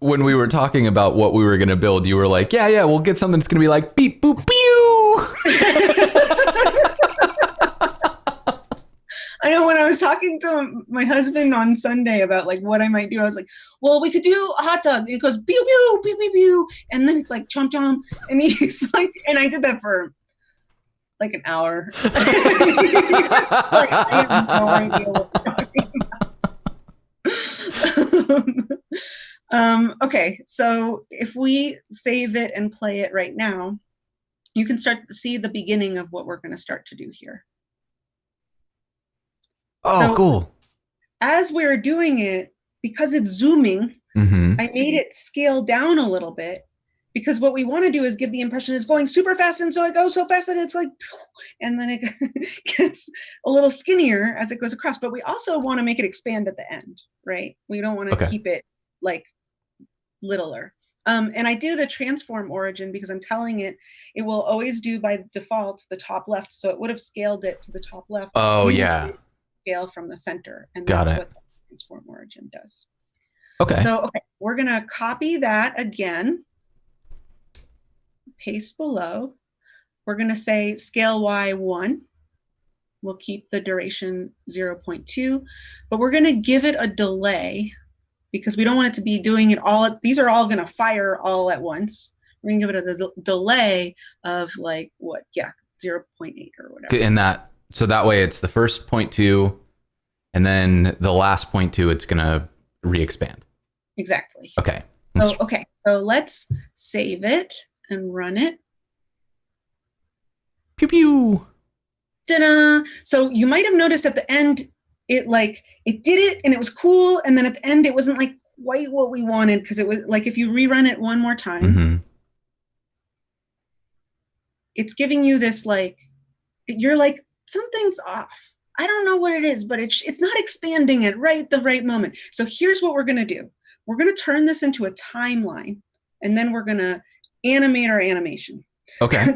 when we were talking about what we were going to build. You were like, yeah, we'll get something that's going to be like beep boop pew. I know, when I was talking to my husband on Sunday about like what I might do, I was like, well, we could do a hot dog. And it goes pew pew pew pew pew, and then it's like chomp chomp, and he's like, and I did that for like an hour. Like, I have no idea what we're talking about. Okay, so if we save it and play it right now, you can start to see the beginning of what we're going to start to do here. Oh, so, cool. As we're doing it, because it's zooming, I made it scale down a little bit, because what we want to do is give the impression it's going super fast, and so it goes so fast that it's like, and then it gets a little skinnier as it goes across. But we also want to make it expand at the end, right? We don't want to keep it like littler. And I do the transform origin because I'm telling it will always do by default the top left. So it would have scaled it to the top left. Oh, yeah. Scale from the center. And that's what the transform origin does. Okay. So, we're going to copy that again. Paste below. We're going to say scale Y 1. We'll keep the duration 0.2, but we're going to give it a delay because we don't want it to be doing it all. These are all going to fire all at once. We're gonna give it a delay of like what? Yeah, 0.8 or whatever. In that, so that way it's the first 0.2, and then the last 0.2, it's gonna re-expand. Exactly. Okay. So let's save it and run it. Pew pew. Ta-da! So you might have noticed at the end, it did it and it was cool, and then at the end it wasn't like quite what we wanted, because it was like, if you rerun it one more time, Mm-hmm. it's giving you this like, you're like, something's off. I don't know what it is, but it's not expanding it the right moment. So here's what we're gonna do. We're gonna turn this into a timeline, and then we're gonna animate our animation. Okay.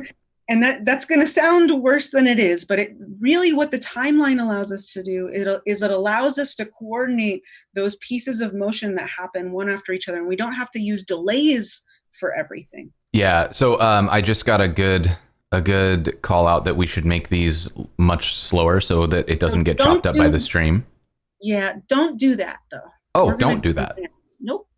And that's going to sound worse than it is, but it really, what the timeline allows us to do is it allows us to coordinate those pieces of motion that happen one after each other, and we don't have to use delays for everything. Yeah. So I just got a good call out that we should make these much slower so that it doesn't get chopped up by the stream. Yeah, don't do that though. Oh, don't do that. Nope.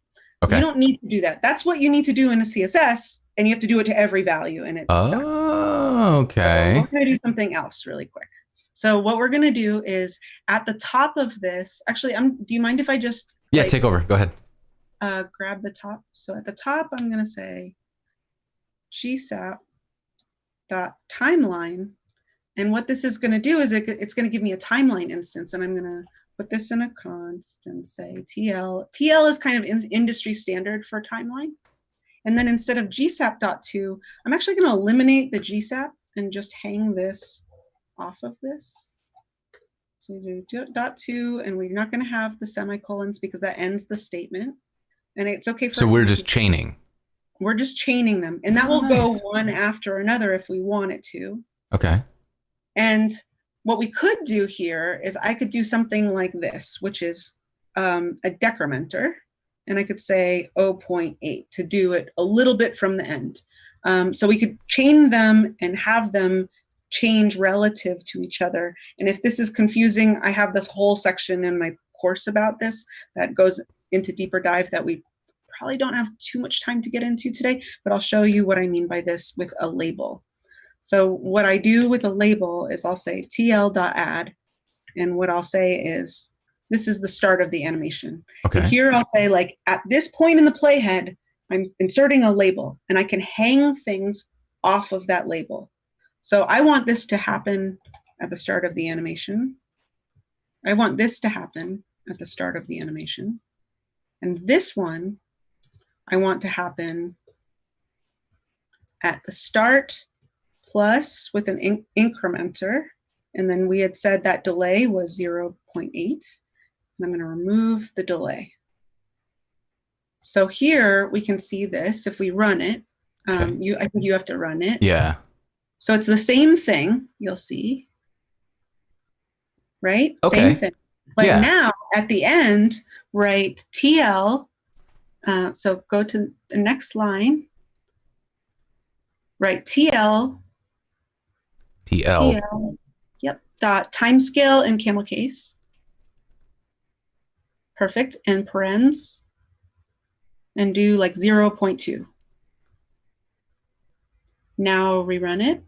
Okay. You don't need to do that. That's what you need to do in a CSS, and you have to do it to every value, and it sucks. Oh, okay. So we're going to do something else really quick. So what we're going to do is at the top of this, actually, do you mind if I just take over? Go ahead. Grab the top. So at the top, I'm going to say gsap dot timeline, and what this is going to do is it's going to give me a timeline instance, and I'm going to put this in a const and say TL. TL is kind of industry standard for timeline. And then instead of gsap.to, I'm actually going to eliminate the gsap and just hang this off of this. So we do .to, and we're not going to have the semicolons because that ends the statement. And it's okay for. So we're just chaining. We're just chaining them, and that will go one after another if we want it to. Okay. And what we could do here is I could do something like this, which is a decrementer. And I could say 0.8 to do it a little bit from the end. So we could chain them and have them change relative to each other. And if this is confusing, I have this whole section in my course about this that goes into deeper dive that we probably don't have too much time to get into today, but I'll show you what I mean by this with a label. So what I do with a label is I'll say tl.add, and what I'll say is, this is the start of the animation. Okay. And here I'll say, like, at this point in the playhead, I'm inserting a label, and I can hang things off of that label. So I want this to happen at the start of the animation. I want this to happen at the start of the animation. And this one, I want to happen at the start plus with an incrementer. And then we had said that delay was 0.8. And I'm going to remove the delay. So here we can see this if we run it. I think you have to run it. Yeah. So it's the same thing, you'll see. Right? Okay. Same thing. But now at the end, write TL. So go to the next line. Write TL. Yep. Dot timescale in camel case. Perfect. And parens. And do like 0.2. Now rerun it.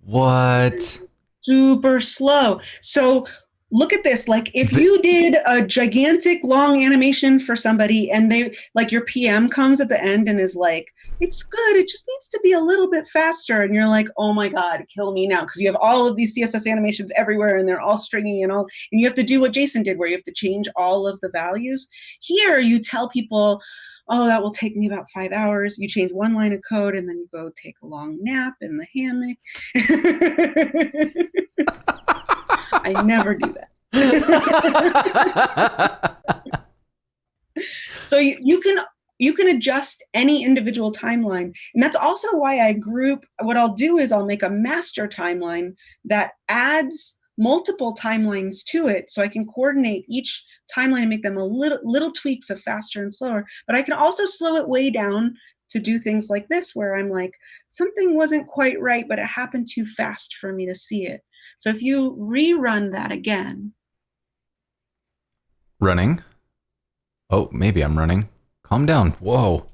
What? Super slow. So look at this. Like if you did a gigantic long animation for somebody and they, like, your PM comes at the end and is like, it's good, it just needs to be a little bit faster. And you're like, oh my God, kill me now. Because you have all of these CSS animations everywhere and they're all stringy and you have to do what Jason did where you have to change all of the values. Here you tell people, oh, that will take me about 5 hours. You change one line of code and then you go take a long nap in the hammock. I never do that. So you can adjust any individual timeline. And that's also why I group, what I'll do is I'll make a master timeline that adds multiple timelines to it, so I can coordinate each timeline and make them a little tweaks of faster and slower. But I can also slow it way down to do things like this, where I'm like, something wasn't quite right, but it happened too fast for me to see it. So if you rerun that again. Running. Oh, maybe I'm running. Calm down. Whoa.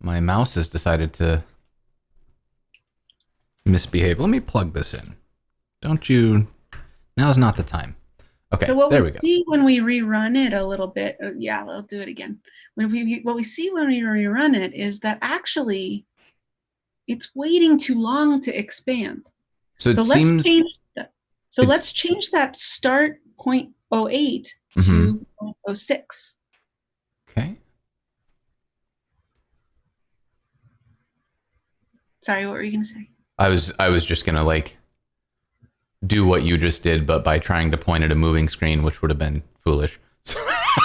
My mouse has decided to misbehave. Let me plug this in. Don't you... Now's not the time. Okay, so what there we we go. see when we rerun it a little bit, yeah, I'll do it again. What we see when we rerun it is that actually it's waiting too long to expand. So it let's seems... change that. So let's change that start 0.08 to 0.06. Okay. Sorry, what were you going to say? I was just gonna like do what you just did, but by trying to point at a moving screen, which would have been foolish.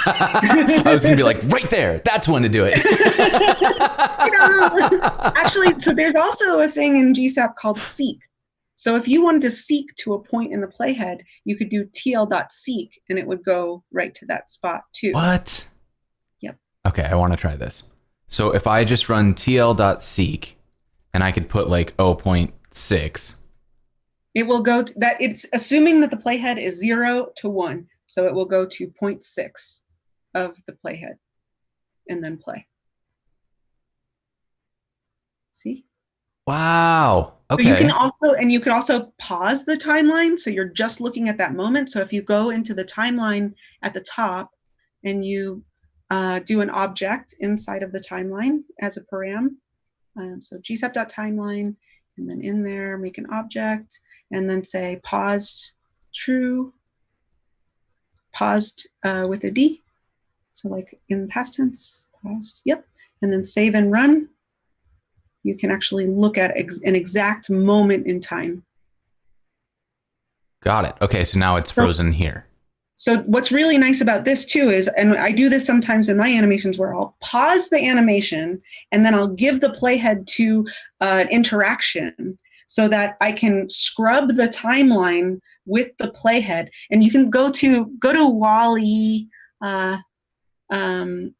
I was gonna be like, right there, that's when to do it. Actually, so there's also a thing in gsap called seek. So if you wanted to seek to a point in the playhead, you could do tl.seek and it would go right to that spot too. What? Yep. Okay, I want to try this. So if I just run tl.seek and I could put like 0.6. It will go to that. It's assuming that the playhead is 0 to 1. So it will go to 0.6 of the playhead and then play. See? Wow. Okay. So you can also pause the timeline. So you're just looking at that moment. So if you go into the timeline at the top and you do an object inside of the timeline as a param, so gsap.timeline, and then in there make an object, and then say paused true, paused with a D. So like in past tense, paused, yep. And then save and run. You can actually look at an exact moment in time. Got it. Okay, so now it's frozen here. So what's really nice about this too is, and I do this sometimes in my animations where I'll pause the animation and then I'll give the playhead to an interaction so that I can scrub the timeline with the playhead. And you can go to Wall-E in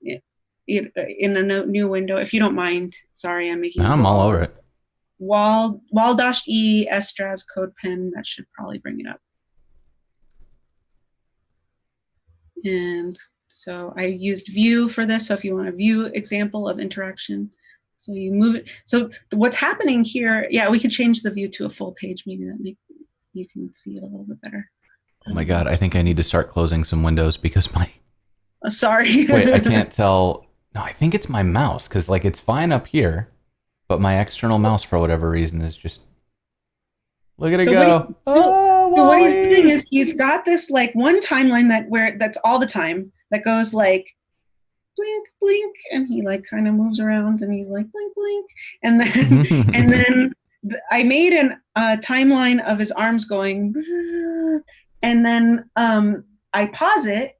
a new window, if you don't mind. Sorry, I'm making. I'm all over it. Wall-E Estraz CodePen, that should probably bring it up. And so I used view for this. So if you want a view example of interaction, so you move it. So what's happening here, yeah, we could change the view to a full page. Maybe you can see it a little bit better. Oh my God, I think I need to start closing some windows because my... Sorry. Wait, I can't tell. No, I think it's my mouse because like it's fine up here, but my external mouse for whatever reason is just... Look at it go. What he's doing is he's got this like one timeline that's all the time that goes like blink, blink, and he like kind of moves around and he's like blink, blink, and then I made a timeline of his arms going, and then I pause it,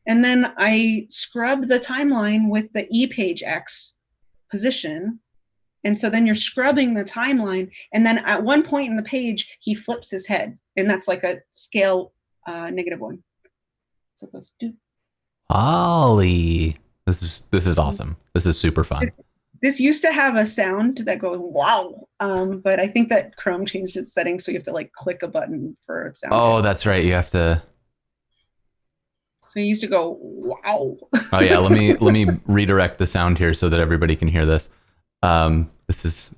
and then I scrub the timeline with the E page X position. And so then you're scrubbing the timeline, and then at one point in the page, he flips his head, and that's like a scale -1. So it goes do. Ollie, this is awesome. This is super fun. This used to have a sound that goes wow, but I think that Chrome changed its settings, so you have to like click a button for a sound. Oh, that's right. You have to. So you used to go wow. Oh yeah, let me redirect the sound here so that everybody can hear this.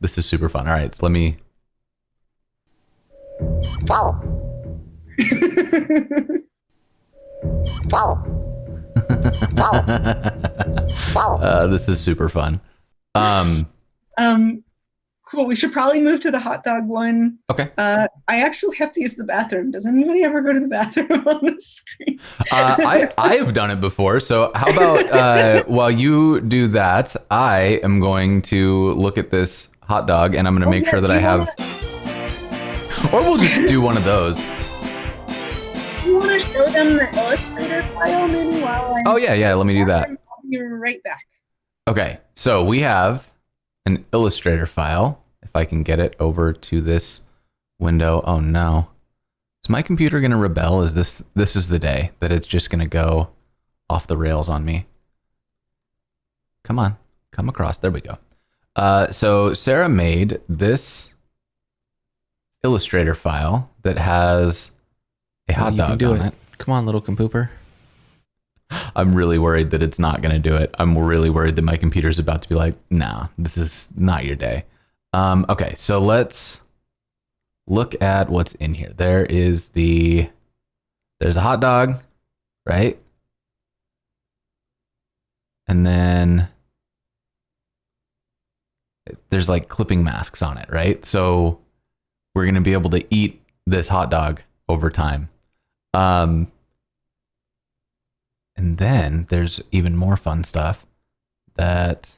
This is super fun. All right, so let me. Wow. Wow. Wow. This is super fun. Cool. We should probably move to the hot dog one. Okay. I actually have to use the bathroom. Does anybody ever go to the bathroom on the screen? I've done it before. So how about while you do that, I am going to look at this hot dog and I'm going to make sure that I have. Or we'll just do one of those. You want to show them the Illustrator file maybe while I'm... Oh yeah, let me do that. I'll be right back. Okay, so we have an Illustrator file. If I can get it over to this window. Oh no. Is my computer going to rebel? Is this is the day that it's just going to go off the rails on me? Come on, come across. There we go. So Sarah made this Illustrator file that has a hot dog on it. Come on, little compooper. I'm really worried that it's not going to do it. I'm really worried that my computer's about to be like, nah, this is not your day. Okay, so let's look at what's in here. There's a hot dog, right? And then there's like clipping masks on it, right? So we're going to be able to eat this hot dog over time. And then there's even more fun stuff that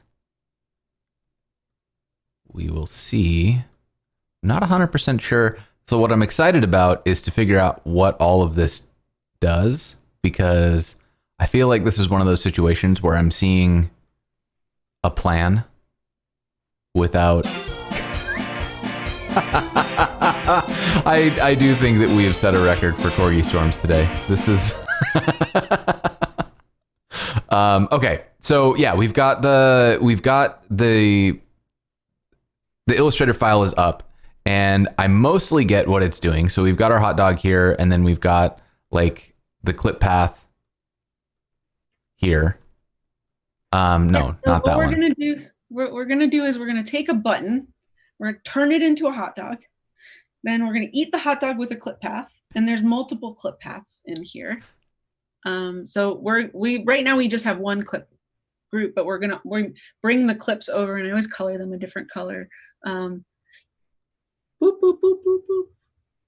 we will see. Not 100% sure. So what I'm excited about is to figure out what all of this does, because I feel like this is one of those situations where I'm seeing a plan without... I do think that we have set a record for Corgi Storms today. This is... okay, so yeah, we've got the Illustrator file is up, and I mostly get what it's doing. So we've got our hot dog here, and then we've got like the clip path here. No, so not that what one. What we're gonna do is we're gonna take a button, we're gonna turn it into a hot dog, then we're gonna eat the hot dog with a clip path, and there's multiple clip paths in here. So we right now we just have one clip group, but we're bring the clips over, and I always color them a different color. Boop boop boop boop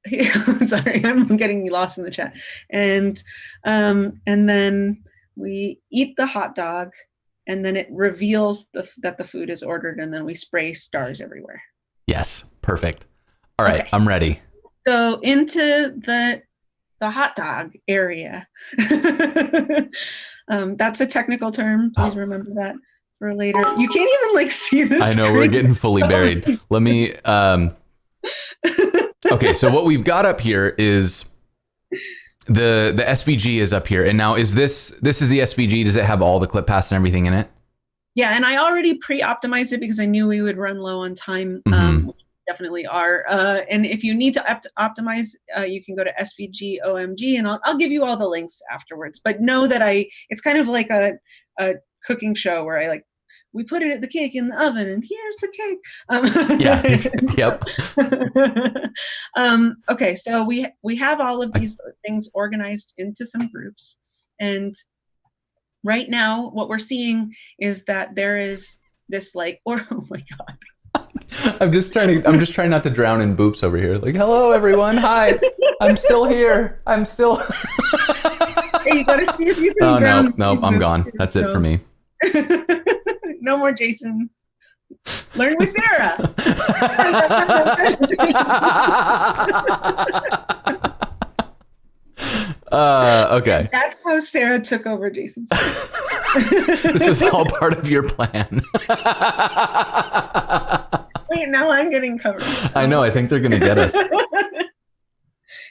boop. Sorry, I'm getting lost in the chat. And then we eat the hot dog, and then it reveals that the food is ordered, and then we spray stars everywhere. Yes, perfect. All right, okay. I'm ready. So into the hot dog area. That's a technical term. Please remember that for later. You can't even like see this. I know, screen. we're getting fully buried. Let me... Okay, so what we've got up here is the SVG is up here. And now is this is the SVG. Does it have all the clip paths and everything in it? Yeah, and I already pre-optimized it because I knew we would run low on time. Definitely are. And if you need to optimize, you can go to SVG OMG, and I'll give you all the links afterwards. But know that it's kind of like a cooking show where we put the cake in the oven, and here's the cake. Yeah. Yep. Okay, so we have all of these things organized into some groups, and right now what we're seeing is that there is this oh my god. I'm just trying not to drown in boops over here. Like, hello everyone, hi, I'm still here. I'm still. Hey, you gotta see if you can. Oh no, I'm gone. That's it for me. No more Jason. Learn with Sarah. Okay. That's how Sarah took over Jason's. This is all part of your plan. Wait, now I'm getting covered. I know. I think they're gonna get us.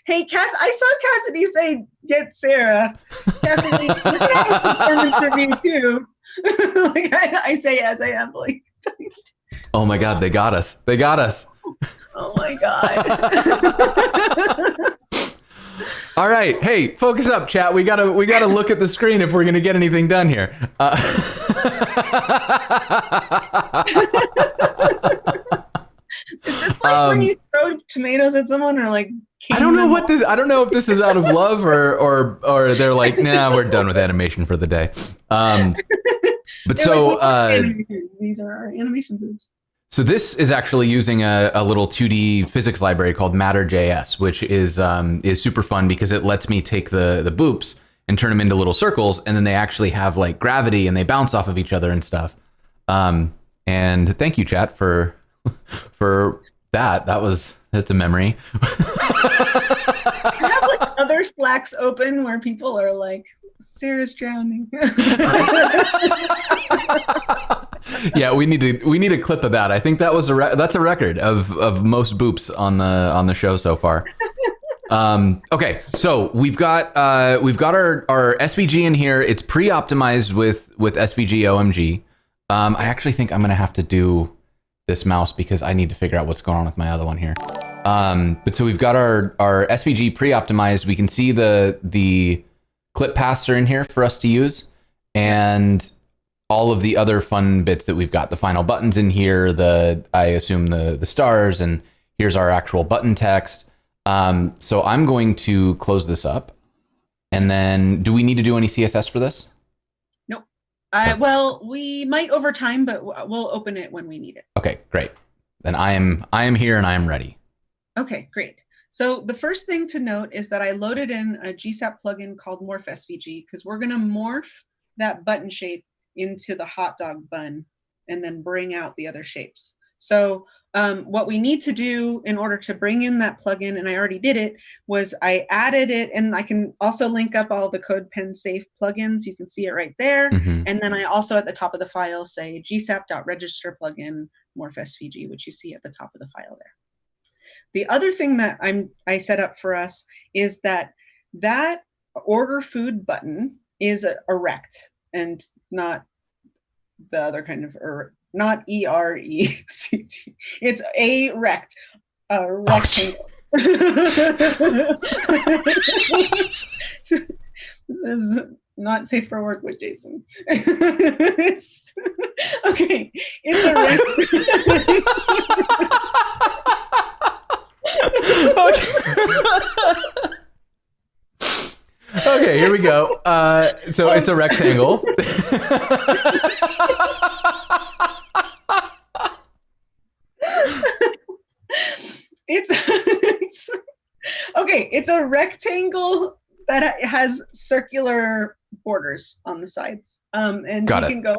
Hey, I saw Cassidy say, "Get Sarah." Cassidy, you can have a performance review too. I say as I am. Oh my God, they got us. They got us. Oh my God. All right, hey, focus up, chat. We gotta look at the screen if we're gonna get anything done here. Is this when you throw tomatoes at someone, or I don't know I don't know if this is out of love or they're like, nah, we're done with animation for the day. But so these are our animation boobs. So this is actually using a little 2D physics library called Matter.js, which is super fun because it lets me take the boops and turn them into little circles, and then they actually have like gravity and they bounce off of each other and stuff. And thank you, chat, for that. That's a memory. I have other Slacks open where people are like, Sarah's drowning. Yeah, we need a clip of that. I think that was that's a record of most boops on the show so far. Okay, so we've got our SVG in here. It's pre-optimized with SVG OMG. I actually think I'm gonna have to do this mouse because I need to figure out what's going on with my other one here. But so we've got our SVG pre-optimized. We can see the clip paths are in here for us to use. and all of the other fun bits that we've got, the final buttons in here, I assume the stars, and here's our actual button text. So I'm going to close this up. And then do we need to do any CSS for this? Nope. Well, we might over time, but we'll open it when we need it. Okay, great. Then I am here and I am ready. Okay, great. So the first thing to note is that I loaded in a gsap plugin called morph SVG because we're going to morph that button shape into the hot dog bun and then bring out the other shapes. So what we need to do in order to bring in that plugin, and I already did it, was I added it, and I can also link up all the CodePen safe plugins. You can see it right there. Mm-hmm. And then I also at the top of the file say gsap.register plugin morph SVG, which you see at the top of the file there. The other thing that I set up for us is that order food button is a rect and not the other kind of not ERECT. It's a rect, a rectangle. This is not safe for work with Jason. Okay, it's a Okay, here we go. So it's a rectangle. It's okay. It's a rectangle that has circular borders on the sides. And Got we it. can go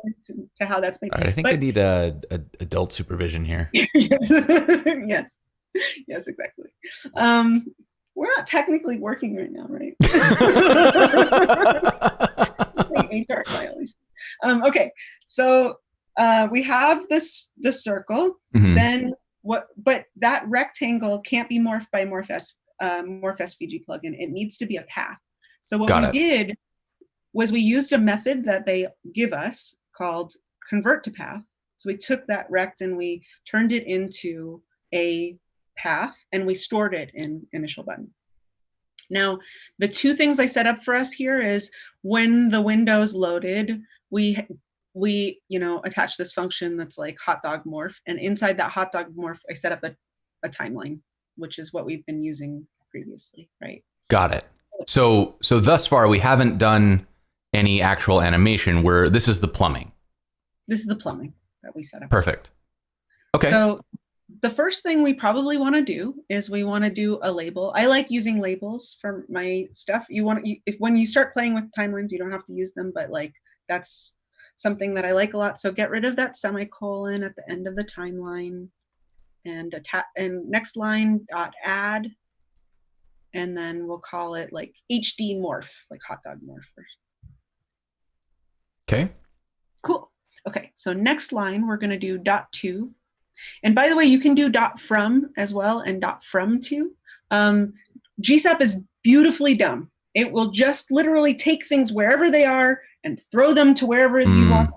to how that's made. All right, I think I need adult supervision here. Yes, yes, exactly. We're not technically working right now, right? HR violation. Okay, so we have the circle. Mhm. Then but that rectangle can't be morphed by morph SVG plugin. It needs to be a path. So what we did was we used a method that they give us called convert to path. So we took that rect and we turned it into a path and we stored it in initial button. Now, the two things I set up for us here is when the window's loaded, we attach this function that's like hot dog morph, and inside that hot dog morph, I set up a timeline, which is what we've been using previously, right? Got it. So thus far we haven't done any actual animation where this is the plumbing. This is the plumbing that we set up. Perfect. Okay. So the first thing we probably want to do is we want to do a label. I like using labels for my stuff. When you start playing with timelines, you don't have to use them, but like that's something that I like a lot. So get rid of that semicolon at the end of the timeline and next line .add, and then we'll call it like HD morph, like hot dog morph. Okay. Cool. Okay, so next line we're going to do .to. And by the way, you can do .from as well and .from to. GSAP is beautifully dumb. It will just literally take things wherever they are and throw them to wherever you want,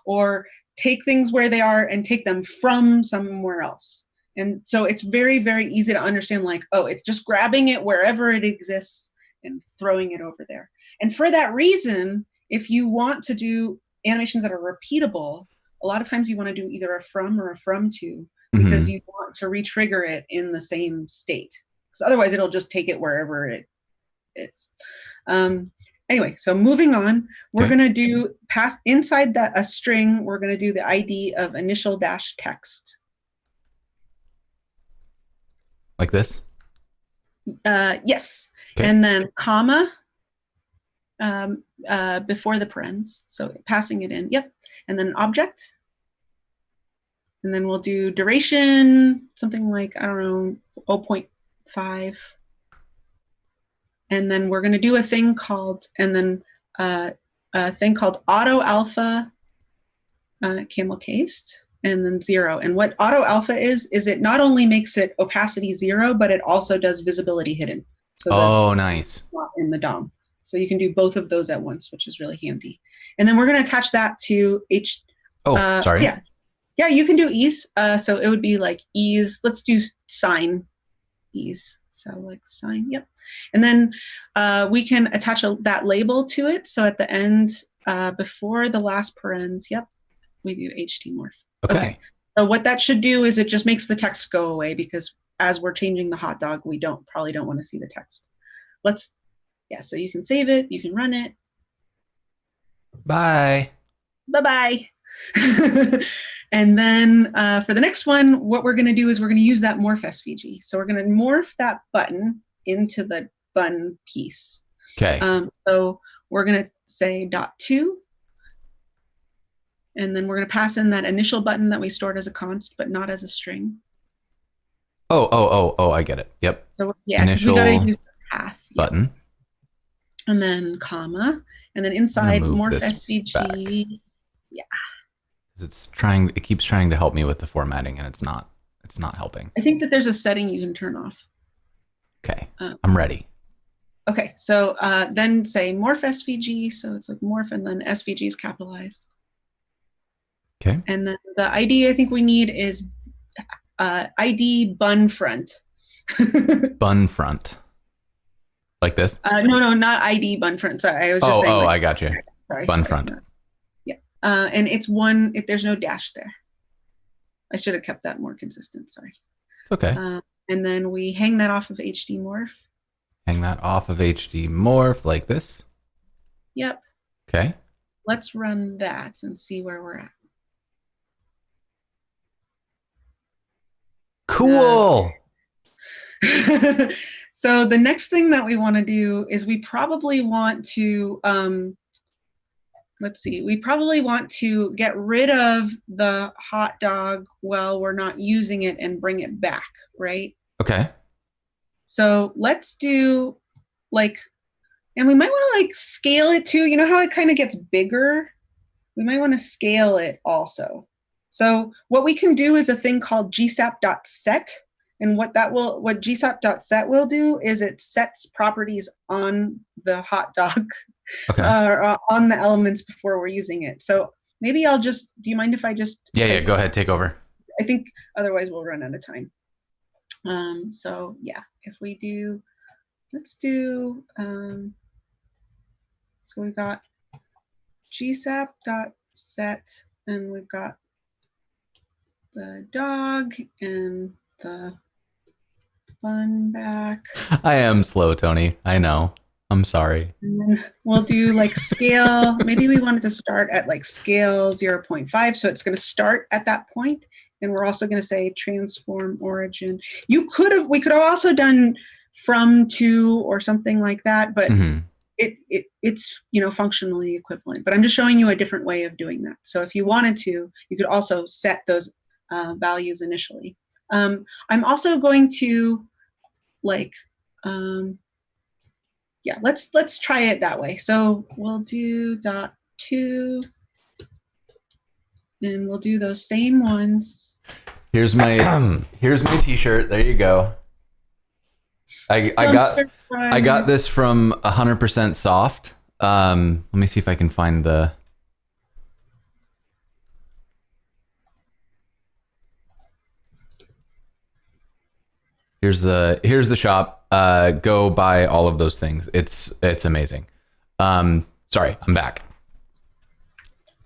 or take things where they are and take them from somewhere else. And so it's very, very easy to understand, like, oh, it's just grabbing it wherever it exists and throwing it over there. And for that reason, if you want to do animations that are repeatable, a lot of times you want to do either a from or a from to, because you want to re-trigger it in the same state. So otherwise it'll just take it wherever it is. Anyway, so moving on, we're going to do inside a string, we're going to do the ID of initial dash text. Like this? Yes. Okay. And then comma before the parens. So passing it in. Yep. And then object. And then we'll do duration, something like, I don't know, 0.5. And then we're going to do a thing called, auto alpha camel cased, and then 0. And what auto alpha is it not only makes it opacity 0, but it also does visibility hidden. So nice. Not in the DOM. So you can do both of those at once, which is really handy. And then we're going to attach that to sorry. Yeah, you can do ease. So it would be like ease. Let's do sign ease. So like sign, yep. And then we can attach that label to it. So at the end, before the last parens, yep, we do HT morph. Okay. So what that should do is it just makes the text go away, because as we're changing the hot dog, we probably don't want to see the text. So you can save it, you can run it. Bye. Bye-bye. And then for the next one, what we're going to do is we're going to use that morph SVG. So we're going to morph that button into the button piece. Okay. So we're going to say .2. And then we're going to pass in that initial button that we stored as a const, but not as a string. Oh, I get it. Yep. So yeah, because we got to use the path. Button. Yep. And then comma. And then inside morph SVG. Back. Yeah. It keeps trying to help me with the formatting, and it's not helping. I think that there's a setting you can turn off. Okay. I'm ready. Okay, so then say morph SVG, so it's like morph and then SVG is capitalized. Okay. And then the ID I think we need is ID bun front. Bun front. Like this? No, not ID bun front. Sorry, I was just saying. Oh, I got you. Sorry, bun front. Yeah, and it's one. There's no dash there. I should have kept that more consistent. Sorry. It's okay. And then we hang that off of HD morph. Hang that off of HD morph like this. Yep. Okay. Let's run that and see where we're at. Cool. So the next thing that we want to do is we probably want to, let's see, we probably want to get rid of the hot dog while we're not using it and bring it back, right? Okay. So let's do and we might want to scale it too. You know how it kind of gets bigger? We might want to scale it also. So what we can do is a thing called gsap.set. And what gsap.set will do is it sets properties on the hot dog, okay. On the elements before we're using it. So maybe do you mind if I just? Yeah, go ahead, take over. I think otherwise we'll run out of time. So yeah, if we do, let's do, so we got gsap.set and we've got the dog and the bun back. I am slow, Tony. I know. I'm sorry. And then we'll do scale. Maybe we wanted to start at scale 0.5. So it's going to start at that point. And we're also going to say transform origin. We could have also done from to or something like that, but it's functionally equivalent. But I'm just showing you a different way of doing that. So if you wanted to, you could also set those values initially. I'm also going to let's try it that way. So we'll do .2 and we'll do those same ones. Here's my t-shirt. There you go. I got this from 100% Soft. Let me see if I can find the. Here's the shop. Go buy all of those things. It's amazing. Sorry, I'm back.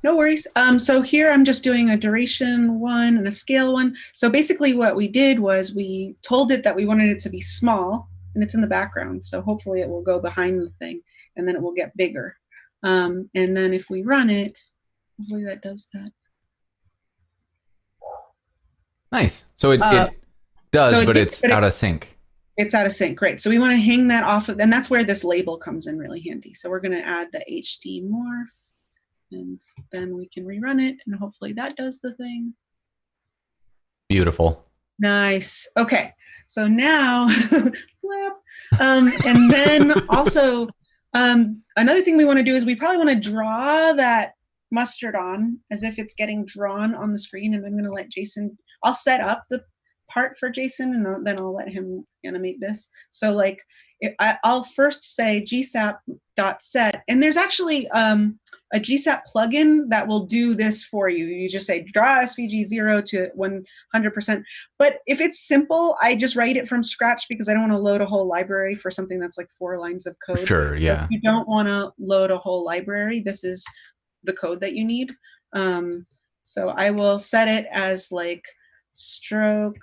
No worries. So here I'm just doing a duration one and a scale one. So basically what we did was we told it that we wanted it to be small and it's in the background. So hopefully it will go behind the thing and then it will get bigger. And then if we run it, hopefully that does that. Nice. So it does, but it's out of sync. It's out of sync, great. So we want to hang that off of, and that's where this label comes in really handy. So we're going to add the HD morph. And then we can rerun it, and hopefully that does the thing. Beautiful. Nice. Okay. So now, and then also another thing we want to do is we probably want to draw that mustard on as if it's getting drawn on the screen. And I'm going to let Jason. I'll set up the part for Jason, and then I'll let him animate this. So I'll first say gsap.set, and there's actually a gsap plugin that will do this for you. You just say draw SVG 0 to 100%. But if it's simple, I just write it from scratch because I don't want to load a whole library for something that's like 4 lines of code. Sure, so yeah. if you don't want to load a whole library, this is the code that you need. So I will set it as like stroke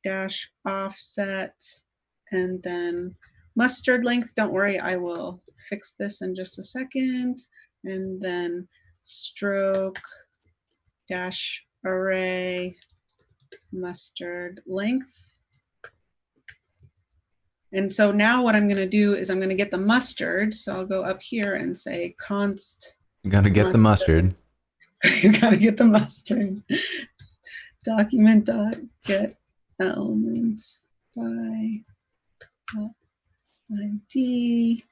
dash offset, and then mustard length. Don't worry, I will fix this in just a second. And then stroke dash array mustard length. And so now what I'm going to do is I'm going to get the mustard. So I'll go up here and say const. You gotta get the mustard. You gotta get the mustard. Document dot get elements by ID.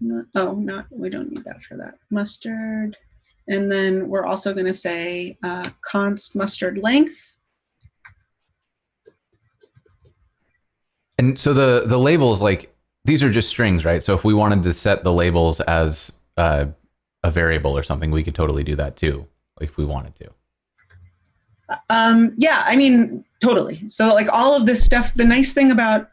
We don't need that for that. Mustard. And then we're also going to say const mustard length. And so the labels, like, these are just strings, right? So if we wanted to set the labels as a variable or something, we could totally do that too, if we wanted to. Yeah, I mean, totally. So like all of this stuff, the nice thing about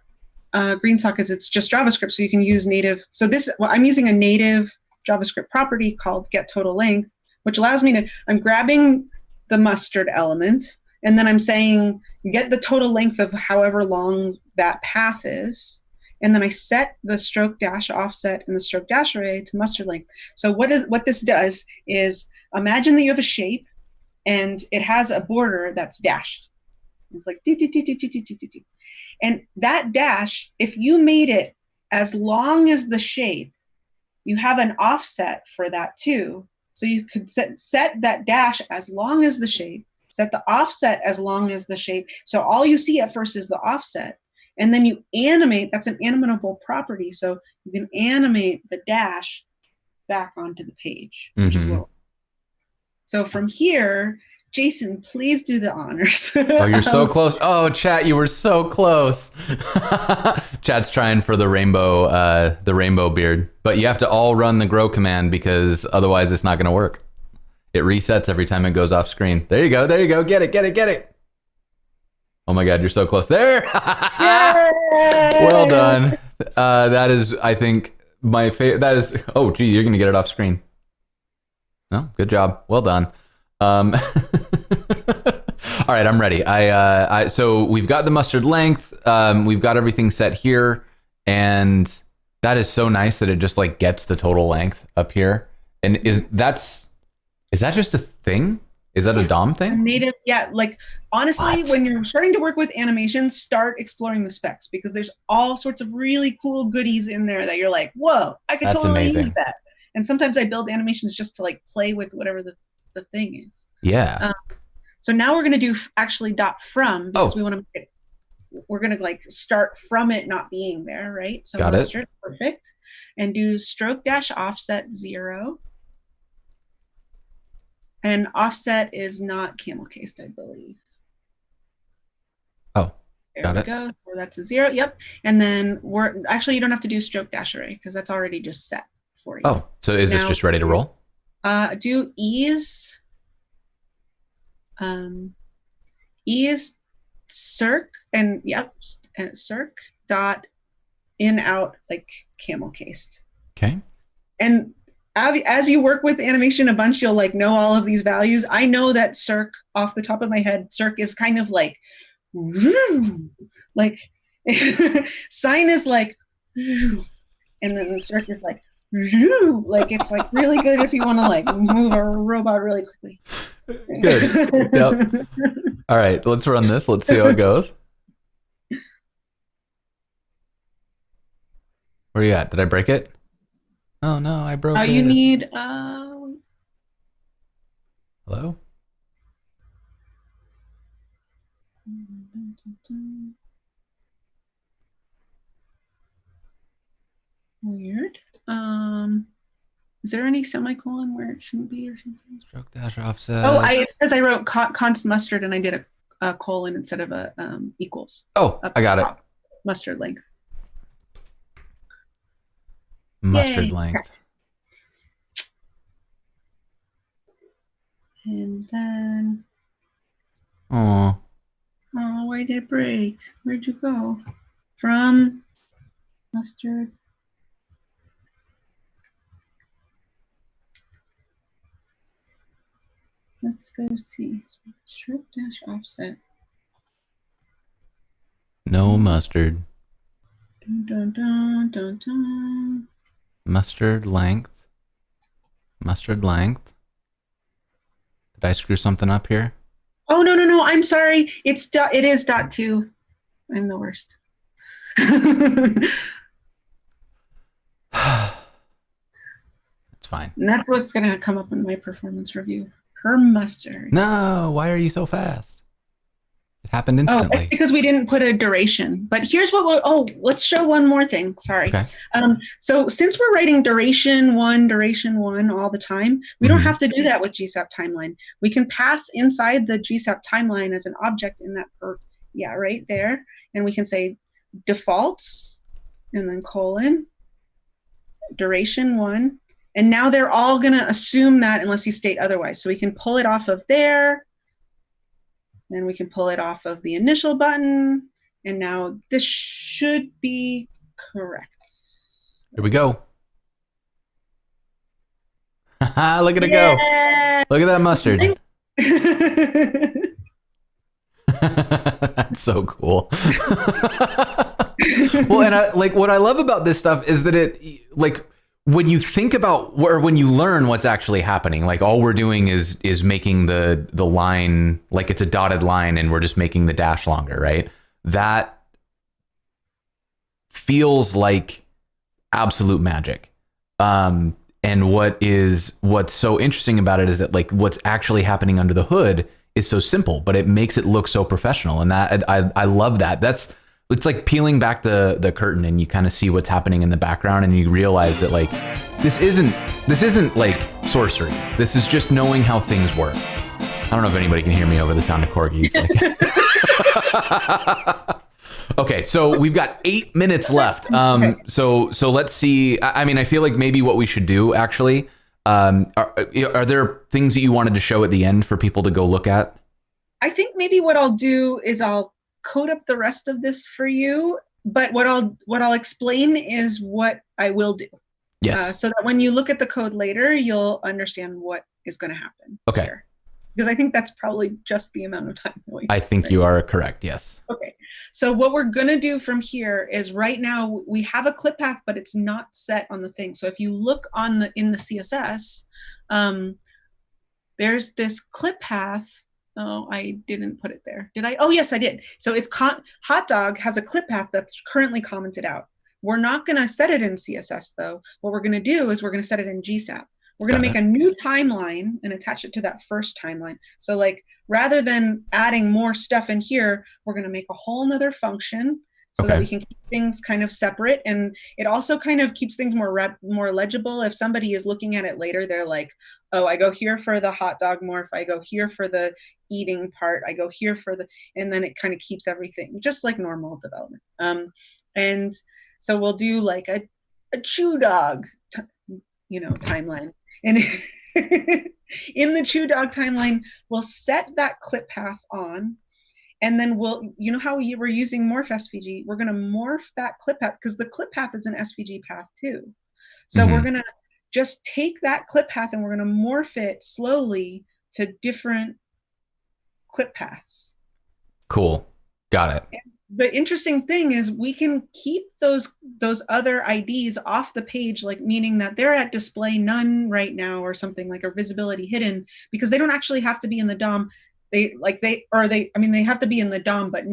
GreenSock is it's just JavaScript, so you can use native. So I'm using a native JavaScript property called getTotalLength, which allows me to, I'm grabbing the mustard element, and then I'm saying get the total length of however long that path is. And then I set the stroke dash offset and the stroke dash array to mustard length. So what this does is imagine that you have a shape and it has a border that's dashed. It's like do, do, do, do, do, do, do, do. And that dash, if you made it as long as the shape, you have an offset for that too. So you could set that dash as long as the shape, set the offset as long as the shape. So all you see at first is the offset. And then you animate, that's an animatable property. So you can animate the dash back onto the page, which is what. So from here, Jason, please do the honors. Oh, you're so close. Oh, chat, you were so close. Chat's trying for the rainbow beard, but you have to all run the grow command because otherwise it's not going to work. It resets every time it goes off screen. There you go. There you go. Get it. Get it. Get it. Oh my God, you're so close. There. Well done. That is, I think, my favorite. That is, oh, gee, you're going to get it off screen. No, good job. Well done. All right, I'm ready. So we've got the mustard length. We've got everything set here. And that is so nice that it just like gets the total length up here. And is that just a thing? Is that a DOM thing? Native, yeah. Like honestly, when you're starting to work with animations, start exploring the specs because there's all sorts of really cool goodies in there that you're like, whoa, I could totally use that. And sometimes I build animations just to like play with whatever the thing is. Yeah. So now we're gonna do actually .from because we want to make it. We're gonna like start from it not being there, right? So mustard, perfect, and do stroke dash offset 0. And offset is not camel cased, I believe. Oh, there we go. So that's a 0. Yep. And then you don't have to do stroke dash array because that's already just set for you. Oh, so is this just ready to roll? Do ease circ and circ dot in out like camel cased. Okay. And as you work with animation a bunch, you'll like know all of these values. I know that circ off the top of my head, circ is kind of like sine is like, and then circ is like it's like really good if you want to like move a robot really quickly. Good. Yep. All right, let's run this. Let's see how it goes. Where are you at? Did I break it? Oh no, I broke it. You need Hello? Weird. Is there any semicolon where it shouldn't be or something? Stroke dash offset. Oh, because I wrote const mustard and I did a colon instead of a equals. Oh, I got it. Mustard length. Mustard Yay. length. And then, Oh, oh, why did it break? Where'd you go? From mustard. Let's go see. Strip dash offset. no mustard. Dun, dun, dun, dun, dun. Mustard length. Mustard length. Did I screw something up here? Oh, no, no, no. I'm sorry. It is dot two. I'm the worst. It's fine. And that's what's going to come up in my performance review. Her mustard. No, why are you so fast? It happened Oh, instantly. it's because we didn't put a duration. But here's what let's show one more thing. Sorry. Okay. So since we're writing duration one all the time, we don't have to do that with gsap timeline. We can pass inside the gsap timeline as an object in that right there. And we can say defaults and then colon duration one. And now they're all going to assume that unless you state otherwise. So we can pull it off of there. And we can pull it off of the initial button. And now this should be correct. Here we go. Look at it go. Look at that mustard. That's so cool. Well, and what I love about this stuff is that it, like, when you think about, or when you learn what's actually happening, like all we're doing is making the line, like it's a dotted line and we're just making the dash longer, right? That feels like absolute magic. And what's so interesting about it is that, like, what's actually happening under the hood is so simple, but it makes it look so professional. And that I love that. It's like peeling back the curtain and you kind of see what's happening in the background and you realize that, like, this isn't like sorcery. This is just knowing how things work. I don't know if anybody can hear me over the sound of corgis. Okay, so we've got 8 minutes left. So let's see. I mean, I feel like maybe what we should do actually, are there things that you wanted to show at the end for people to go look at? I think maybe what I'll do is I'll code up the rest of this for you, but what I'll explain is what I will do. Yes. So that when you look at the code later, you'll understand what is going to happen. Okay. Here. Because I think that's probably just the amount of time. I think you are correct. Yes. Okay. So what we're going to do from here is, right now we have a clip path, but it's not set on the thing. So if you look in the CSS, there's this clip path. Oh, I didn't put it there. Did I? Oh, yes, I did. So it's hot dog has a clip path that's currently commented out. We're not going to set it in CSS though. What we're going to do is we're going to set it in gsap. We're going to make a new timeline and attach it to that first timeline. So, like, rather than adding more stuff in here, we're going to make a whole nother function so that we can keep things kind of separate. And it also kind of keeps things more legible. If somebody is looking at it later, they're like, oh, I go here for the hot dog morph. I go here for the eating part. I go here for and then it kind of keeps everything just like normal development. And so we'll do like a chew dog, timeline. And in the chew dog timeline, we'll set that clip path on, and then how we're using morph SVG, we're going to morph that clip path because the clip path is an SVG path too. So we're going to just take that clip path and we're going to morph it slowly to different clip paths. Cool. Got it. And the interesting thing is we can keep those other IDs off the page, like meaning that they're at display none right now or something, like, or visibility hidden, because they don't actually have to be in the DOM. They have to be in the DOM, but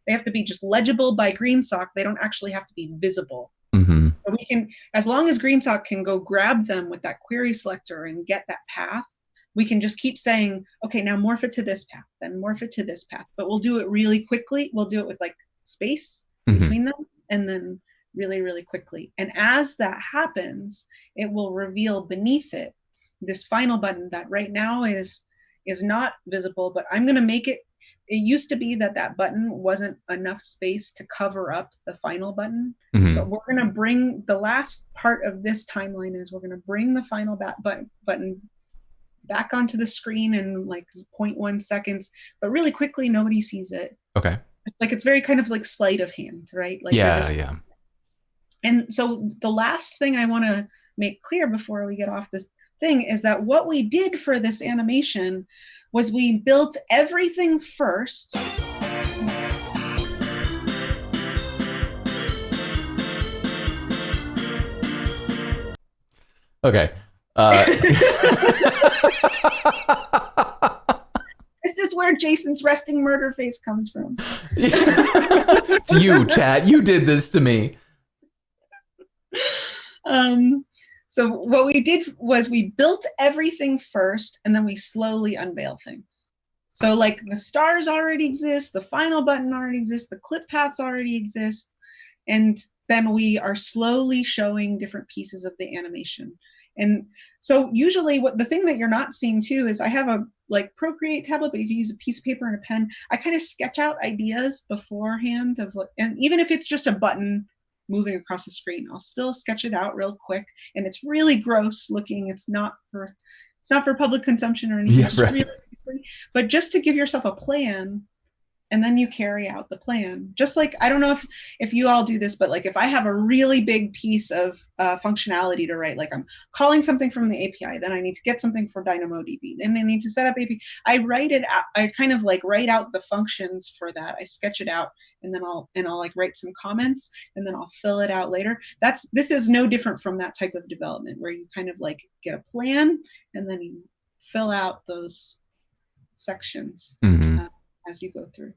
they have to be just legible by GreenSock. They don't actually have to be visible. So we can, as long as GreenSock can go grab them with that query selector and get that path, we can just keep saying, okay, now morph it to this path, then morph it to this path. But we'll do it really quickly. We'll do it with like space between them, and then really, really quickly. And as that happens, it will reveal beneath it this final button that right now is not visible, but I'm going to make it it used to be that button wasn't enough space to cover up the final button. Mhm. So we're going to bring the last part of this timeline is we're going to bring the final button back onto the screen in like 0.1 seconds, but really quickly, nobody sees it. Okay. Like it's very kind of like sleight of hand, right? Like Yeah. And so the last thing I want to make clear before we get off this thing is that what we did for this animation was we built everything first. Okay. This is where Jason's resting murder face comes from. It's you, Chad. You did this to me. So what we did was we built everything first, and then we slowly unveil things. So like the stars already exist, the final button already exists, the clip paths already exist, and then we are slowly showing different pieces of the animation. And so usually the thing that you're not seeing too is I have a like Procreate tablet, but you can use a piece of paper and a pen. I kind of sketch out ideas beforehand and even if it's just a button moving across the screen, I'll still sketch it out real quick. And it's really gross looking. It's not for public consumption or anything. Yeah, right. Really, but just to give yourself a plan, and then you carry out the plan. Just like, I don't know if you all do this, but like if I have a really big piece of functionality to write, like I'm calling something from the API, then I need to get something for DynamoDB, then I need to set up API. I write it out, I kind of like write out the functions for that. I sketch it out, and then I'll like write some comments, and then I'll fill it out later. This is no different from that type of development where you kind of like get a plan, and then you fill out those sections. Mm-hmm. As you go through.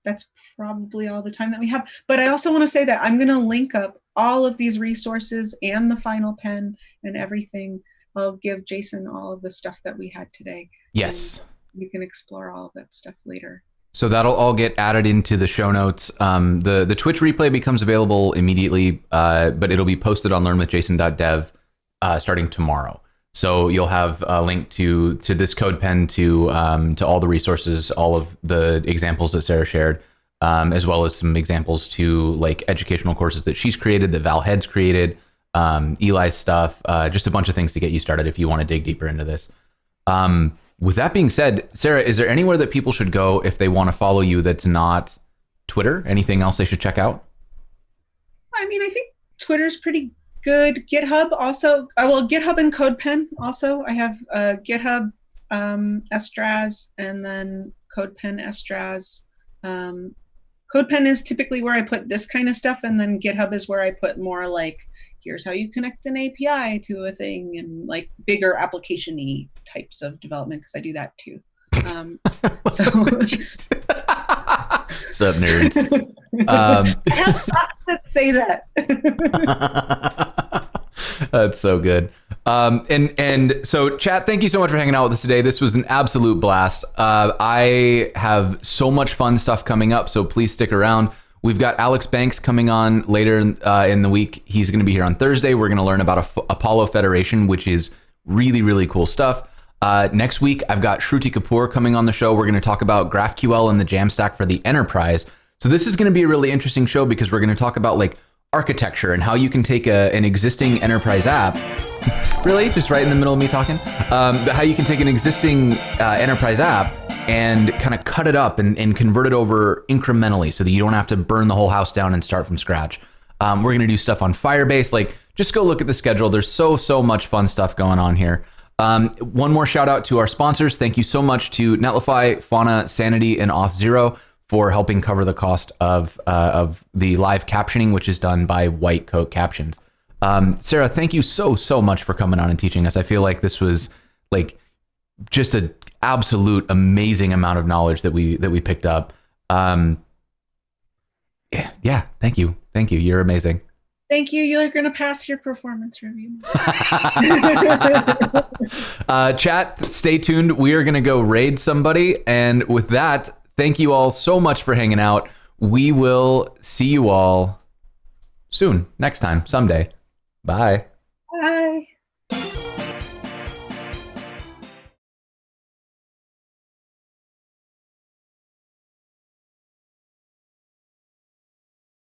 That's probably all the time that we have. But I also want to say that I'm going to link up all of these resources and the final pen and everything. I'll give Jason all of the stuff that we had today. Yes. You can explore all of that stuff later. So that'll all get added into the show notes. The Twitch replay becomes available immediately, but it'll be posted on learnwithjason.dev starting tomorrow. So you'll have a link to this code pen, to all the resources, all of the examples that Sarah shared, as well as some examples to like educational courses that she's created, that Val Head's created, Eli's stuff, just a bunch of things to get you started if you want to dig deeper into this. With that being said, Sarah, is there anywhere that people should go if they want to follow you that's not Twitter? Anything else they should check out? I mean, I think Twitter's pretty good. GitHub also, GitHub and CodePen also. I have GitHub Estraz and then CodePen Estraz. CodePen is typically where I put this kind of stuff, and then GitHub is where I put more like, here's how you connect an API to a thing, and like bigger application-y types of development, because I do that too. Sup, nerds? I have socks that say that. That's so good. And so, chat, thank you so much for hanging out with us today. This was an absolute blast. I have so much fun stuff coming up, so please stick around. We've got Alex Banks coming on later in the week. He's going to be here on Thursday. We're going to learn about Apollo Federation, which is really, really cool stuff. Next week, I've got Shruti Kapoor coming on the show. We're going to talk about GraphQL and the Jamstack for the enterprise. So this is going to be a really interesting show because we're going to talk about like architecture and how you can take an existing enterprise app. Really? Just right in the middle of me talking? How you can take an existing enterprise app and kind of cut it up and convert it over incrementally so that you don't have to burn the whole house down and start from scratch. We're going to do stuff on Firebase. Like, just go look at the schedule. There's so much fun stuff going on here. One more shout out to our sponsors. Thank you so much to Netlify, Fauna, Sanity, and Auth0 for helping cover the cost of the live captioning, which is done by White Coat Captions. Sarah, thank you so much for coming on and teaching us. I feel like this was like just an absolute amazing amount of knowledge that we picked up. Yeah, thank you. You're amazing. Thank you. You're going to pass your performance review. Chat, stay tuned. We are going to go raid somebody. And with that, thank you all so much for hanging out. We will see you all soon, next time, someday. Bye.